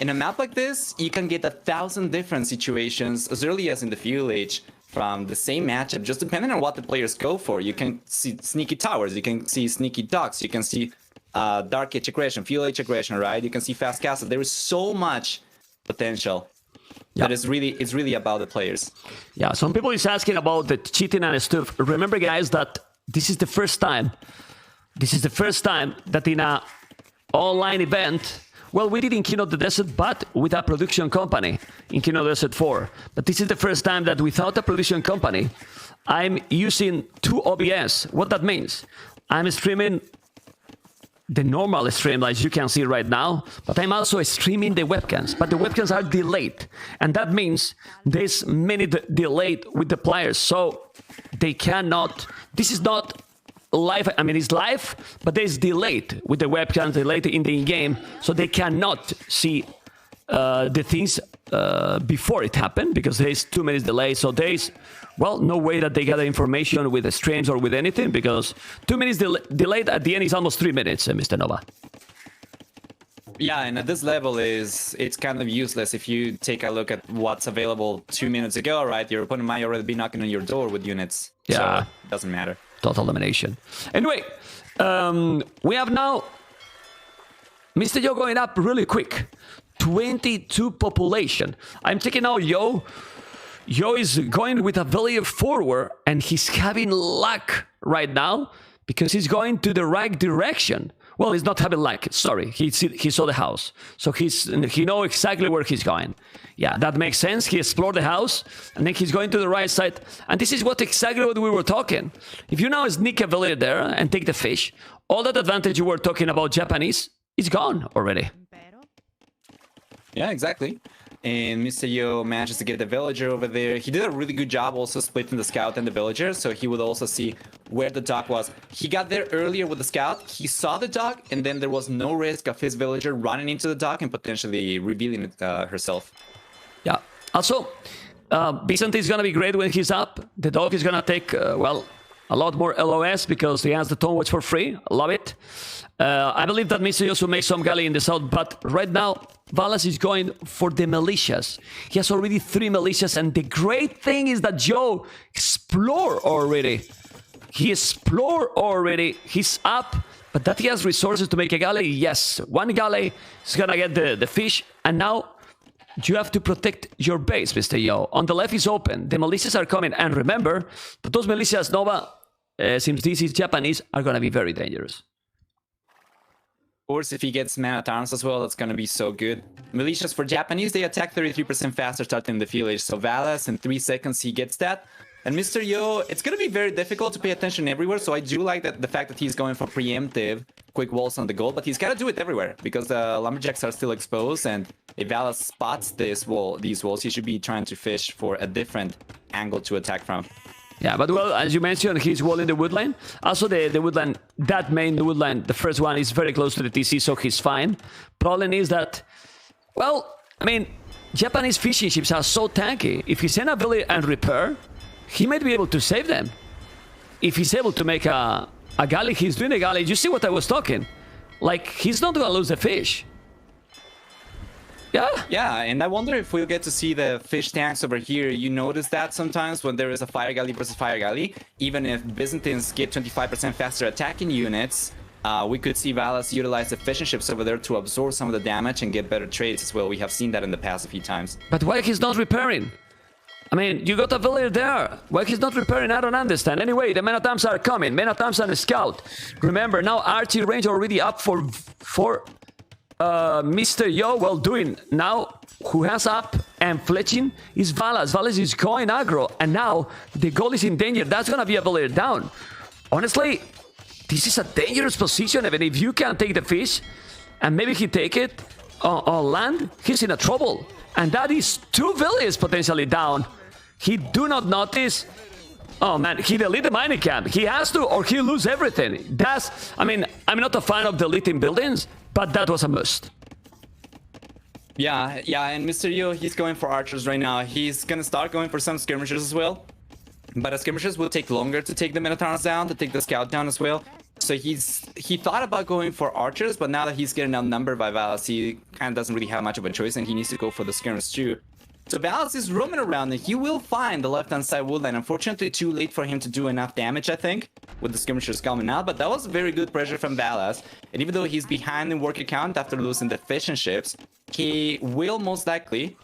In a map like this, you can get 1,000 different situations as early as in the Feudal Age from the same matchup, just depending on what the players go for. You can see sneaky towers, you can see sneaky docks, you can see Dark Age aggression, Feudal Age aggression, right? You can see fast castles. There is so much potential. Yeah. That it's really about the players. Yeah, some people is asking about the cheating and stuff. Remember, guys, that this is the first time that in a online event, well, we did in Kino the Desert, but with a production company in Kino Desert 4. But this is the first time that without a production company, I'm using 2 OBS. What that means? I'm streaming the normal stream, as you can see right now, but I'm also streaming the webcams. But the webcams are delayed, and that means there's many delayed with the players, so they cannot. This is not live. I mean, it's live, but there's delayed with the webcams, delayed in the in-game, so they cannot see the things before it happened because there's 2 minutes delay. So there's, well, no way that they gather information with the streams or with anything because 2 minutes delayed at the end is almost 3 minutes, Mr. Nova. Yeah, and at this level it's kind of useless if you take a look at what's available 2 minutes ago, right? Your opponent might already be knocking on your door with units. Yeah. So it doesn't matter. Total elimination. Anyway, we have now Mr. Yo going up really quick. 22 population. I'm taking out Yo. Yo is going with a value forward, and he's having luck right now because he's going to the right direction. Well, he's not having luck. Sorry, he saw the house, so he knows exactly where he's going. Yeah, that makes sense. He explored the house, and then he's going to the right side. And this is exactly what we were talking. If you now sneak a villager there and take the fish, all that advantage you were talking about Japanese is gone already. Yeah, exactly. And Mr. Yo manages to get the villager over there. He did a really good job also splitting the scout and the villager, so he would also see where the dock was. He got there earlier with the scout, he saw the dock, and then there was no risk of his villager running into the dock and potentially revealing it herself. Yeah. Also, Vicente is going to be great when he's up. The dog is going to take, well, a lot more LOS because he has the Tone Watch for free. I love it. I believe that Mr. Yo will make some galley in the south, but right now, Valas is going for the militias. He has already 3 militias, and the great thing is that Joe explored already. He explored already. He's up, but that he has resources to make a galley. Yes, 1 galley is gonna get the fish, and now you have to protect your base, Mr. Yo. On the left is open. The militias are coming, and remember that those militias, Nova, since this is Japanese, are gonna be very dangerous. Of course, if he gets man-at-arms as well, that's going to be so good. Militias for Japanese, they attack 33% faster starting the field age. So Valas, in 3 seconds, he gets that. And Mr. Yo, it's going to be very difficult to pay attention everywhere. So I do like the fact that he's going for preemptive quick walls on the goal. But he's got to do it everywhere because the lumberjacks are still exposed. And if Valas spots these walls, he should be trying to fish for a different angle to attack from. Yeah, but well, as you mentioned, he's walling the woodline. Also, the woodline, that main woodline, the first one is very close to the TC, so he's fine. Problem is that, well, I mean, Japanese fishing ships are so tanky. If he send a village and repair, he might be able to save them. If he's able to make a galley, he's doing a galley. You see what I was talking? Like, he's not going to lose the fish. Yeah. Yeah, and I wonder if we'll get to see the fish tanks over here. You notice that sometimes when there is a fire galley versus fire galley, even if Byzantines get 25% faster attacking units, we could see Valas utilize the fishing ships over there to absorb some of the damage and get better trades as well. We have seen that in the past a few times. But why he's not repairing? I mean, you got a villager there. Why he's not repairing? I don't understand. Anyway, the men-at-arms are coming. Men-at-arms and a scout. Remember, now archery range already up for Mr. Yo, well, doing now, who has up and fletching is Valas. Valas is going aggro, and now the goal is in danger. That's gonna be a villager down. Honestly, this is a dangerous position. Even if you can take the fish, and maybe he take it on land, he's in a trouble. And that is 2 villagers potentially down. He do not notice. Oh man, he deleted the mining camp. He has to, or he'll lose everything. That's, I mean, I'm not a fan of deleting buildings, but that was a must. Yeah, and Mr. Yo, he's going for archers right now. He's gonna start going for some skirmishers as well. But the skirmishers will take longer to take the Minotaurs down, to take the scout down as well. So he thought about going for archers, but now that he's getting outnumbered by Valas, he kind of doesn't really have much of a choice, and he needs to go for the skirmishers too. So Valas is roaming around, and he will find the left-hand side woodline. Unfortunately, too late for him to do enough damage, I think, with the skirmishers coming out. But that was very good pressure from Valas. And even though he's behind in worker count after losing the fishing ships, he will most likely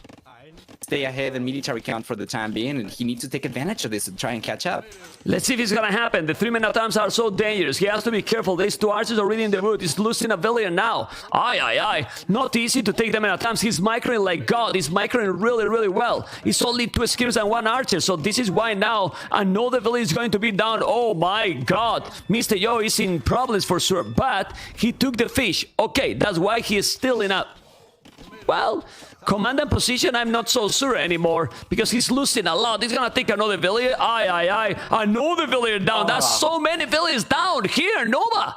stay ahead in military count for the time being, and he needs to take advantage of this to try and catch up. Let's see if it's gonna happen. The 3 Minotaurs are so dangerous. He has to be careful. These 2 archers already in the wood. He's losing a villager now. Aye. Not easy to take the Minotaurs. He's microing like God. He's microing really well. He's only 2 skills and 1 archer. So this is why now another villager is going to be down. Oh my God. Mr. Yo is in problems for sure. But he took the fish. Okay, that's why he is still in a... Well, command and position, I'm not so sure anymore, because he's losing a lot. He's gonna take another villager. Aye. Another villager down. That's so many villagers down here, Nova.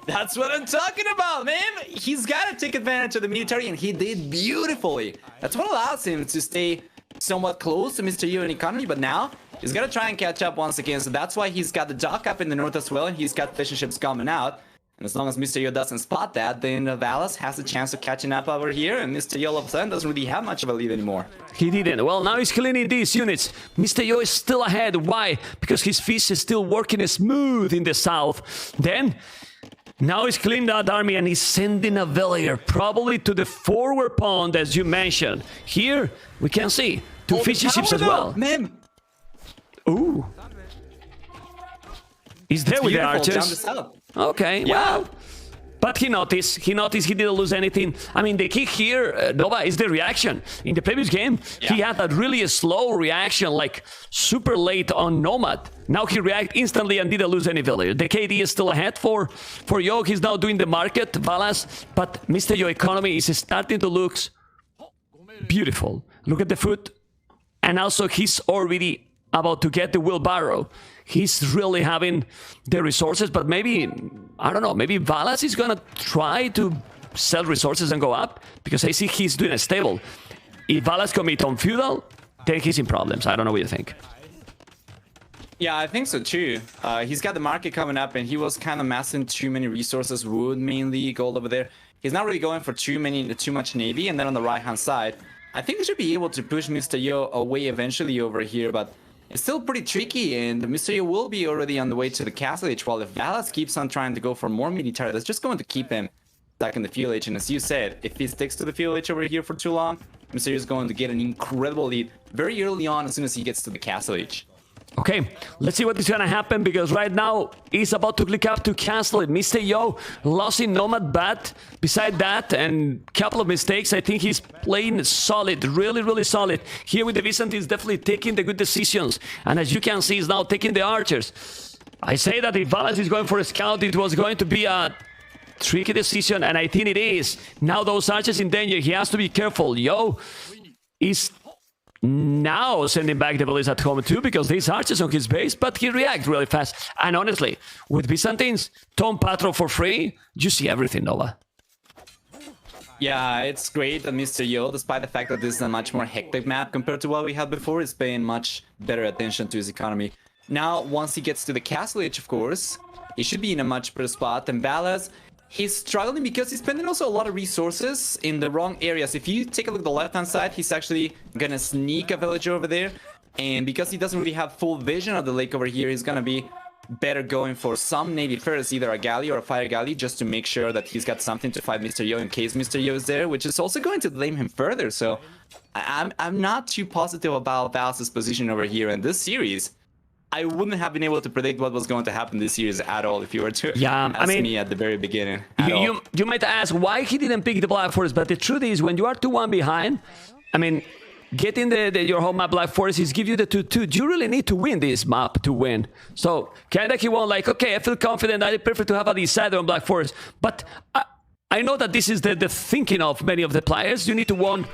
That's what I'm talking about, man. He's got to take advantage of the military, and he did beautifully. That's what allows him to stay somewhat close to Mr. Yu in economy, but now he's got to try and catch up once again. So that's why he's got the dock up in the north as well, and he's got fishing ships coming out. And as long as Mr. Yo doesn't spot that, then Valas has a chance of catching up over here, and Mr. Yo all of a sudden doesn't really have much of a lead anymore. He didn't. Well, now he's cleaning these units. Mr. Yo is still ahead. Why? Because his fish is still working smooth in the south. Then, now he's cleaning that army, and he's sending a villager, probably to the forward pond, as you mentioned. Here, we can see 2 fishing ships as well. Memb. Ooh. He's there with the archers. Okay, yeah. Well, but he noticed he didn't lose anything. I mean, the key here, Nova, is the reaction. In the previous game, he had that really slow reaction, like super late on Nomad. Now he reacted instantly and didn't lose any villager. The KD is still ahead for Yo. He's now doing the market, Valas, but Mr. Yo economy is starting to look beautiful. Look at the food, and also he's already about to get the wheelbarrow. He's really having the resources, but maybe, I don't know, maybe Valas is gonna try to sell resources and go up, because I see he's doing a stable. If Valas commit on feudal, then he's in problems. I don't know what you think. Yeah, I think so too. He's got the market coming up, and he was kind of massing too many resources, wood mainly, gold over there. He's not really going for too much navy, and then on the right hand side, I think he should be able to push Mr. Yo away eventually over here, but it's still pretty tricky, and Mr. Yo will be already on the way to the castle age, while if Valas keeps on trying to go for more military, that's just going to keep him stuck in the field age. And as you said, if he sticks to the field age over here for too long, Mr. Yo is going to get an incredible lead very early on as soon as he gets to the castle age. Okay, let's see what is gonna happen, because right now he's about to click up to castle it. Mr. Yo lost in Nomad, but beside that and couple of mistakes, I think he's playing solid, really solid. Here with the Byzantines, definitely taking the good decisions, and as you can see, he's now taking the archers. I say that if Valas is going for a scout, it was going to be a tricky decision, and I think it is. Now those archers in danger, he has to be careful. Yo is now sending back the villagers at home too, because these archers on his base, but he reacts really fast. And honestly, with Byzantines, Tom Patrol for free, you see everything, Nova. Yeah, it's great that Mr. Yo, despite the fact that this is a much more hectic map compared to what we had before, is paying much better attention to his economy. Now, once he gets to the castle age, of course, he should be in a much better spot than Valas. He's struggling because he's spending also a lot of resources in the wrong areas. If you take a look at the left-hand side, he's actually gonna sneak a villager over there. And because he doesn't really have full vision of the lake over here, he's gonna be better going for some navy first, either a galley or a fire galley, just to make sure that he's got something to fight Mr. Yo in case Mr. Yo is there, which is also going to blame him further. So I'm not too positive about Valas' position over here in this series. I wouldn't have been able to predict what was going to happen this series at all if you were to ask me at the very beginning. You might ask why he didn't pick the Black Forest, but the truth is, when you are 2-1 behind, I mean, getting your home map Black Forest is give you the 2-2. You really need to win this map to win. So kinda he won't like, okay, I feel confident, I prefer to have a decider on Black Forest. But I know that this is the thinking of many of the players. You need to win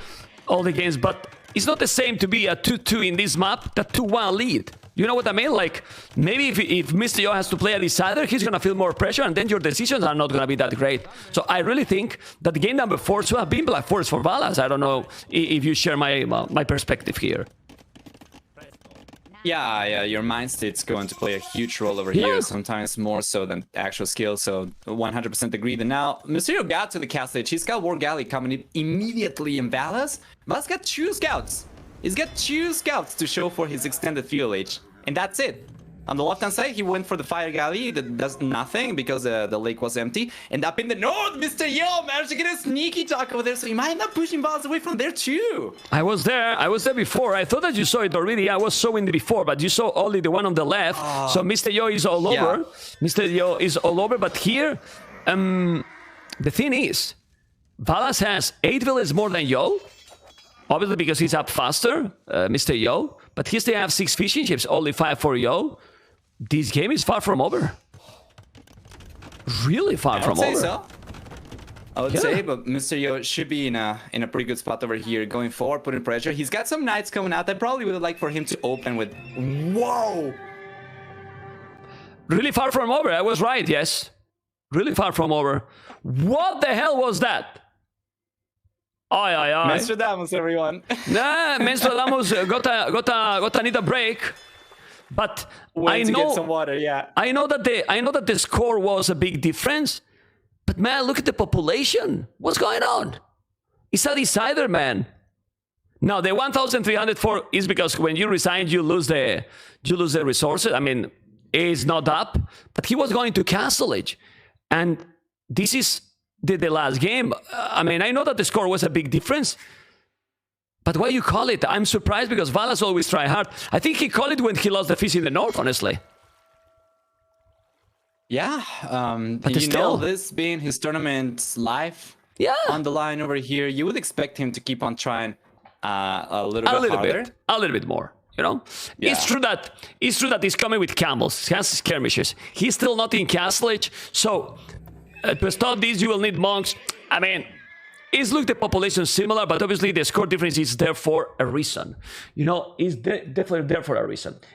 all the games, but it's not the same to be a 2-2 in this map, that 2-1 lead. You know what I mean? Like, maybe if Mr. Yo has to play a decider, he's going to feel more pressure, and then your decisions are not going to be that great. So I really think that game number 4 should have been Black Forest for Valas. I don't know if you share my perspective here. Yeah, your mind state's going to play a huge role over here, sometimes more so than actual skill, so 100% agreed. And now, Mysterio got to the castle stage. He's got War Galley coming in immediately in Valas. Valas got 2 scouts. He's got 2 scouts to show for his extended fuel age, and that's it. On the left-hand side, he went for the Fire Galley. That does nothing because the lake was empty. And up in the north, Mr. Yo managed to get a sneaky talk over there, so he might end up pushing Valas away from there too. I was there before. I thought that you saw it already. I was showing it before, but you saw only the one on the left. So Mr. Yo is all over. Mr. Yo is all over, but here, the thing is, Valas has 8 villages more than Yo. Obviously because he's up faster, Mr. Yo. But he still have 6 fishing ships, only 5 for Yo. This game is far from over. Really far from over. I would say so. I would say, but Mr. Yo should be in a pretty good spot over here, going forward, putting pressure. He's got some knights coming out. I probably would like for him to open with... Whoa! Really far from over. I was right, yes. Really far from over. What the hell was that? Aye, aye, aye. Menstradamus, everyone. Nah, Menstradamus got need a break. But I know, get some water, I know that the score was a big difference. But man, look at the population. What's going on? It's a decider, man. Now the 1,304 is because when you resign, you lose the resources. I mean, it's not up. But he was going to Castle Age, and this is the last game. I mean, I know that the score was a big difference. But what you call it? I'm surprised because Valas always try hard. I think he called it when he lost the fish in the north, honestly. Yeah, but you still, know, this being his tournament's life on the line over here, you would expect him to keep on trying a little bit more. You know, it's true that he's coming with camels, he has skirmishes. He's still not in Castle Age, so to stop this, you will need monks. I mean, it's look the population similar, but obviously the score difference is there for a reason. You know, it's definitely there for a reason.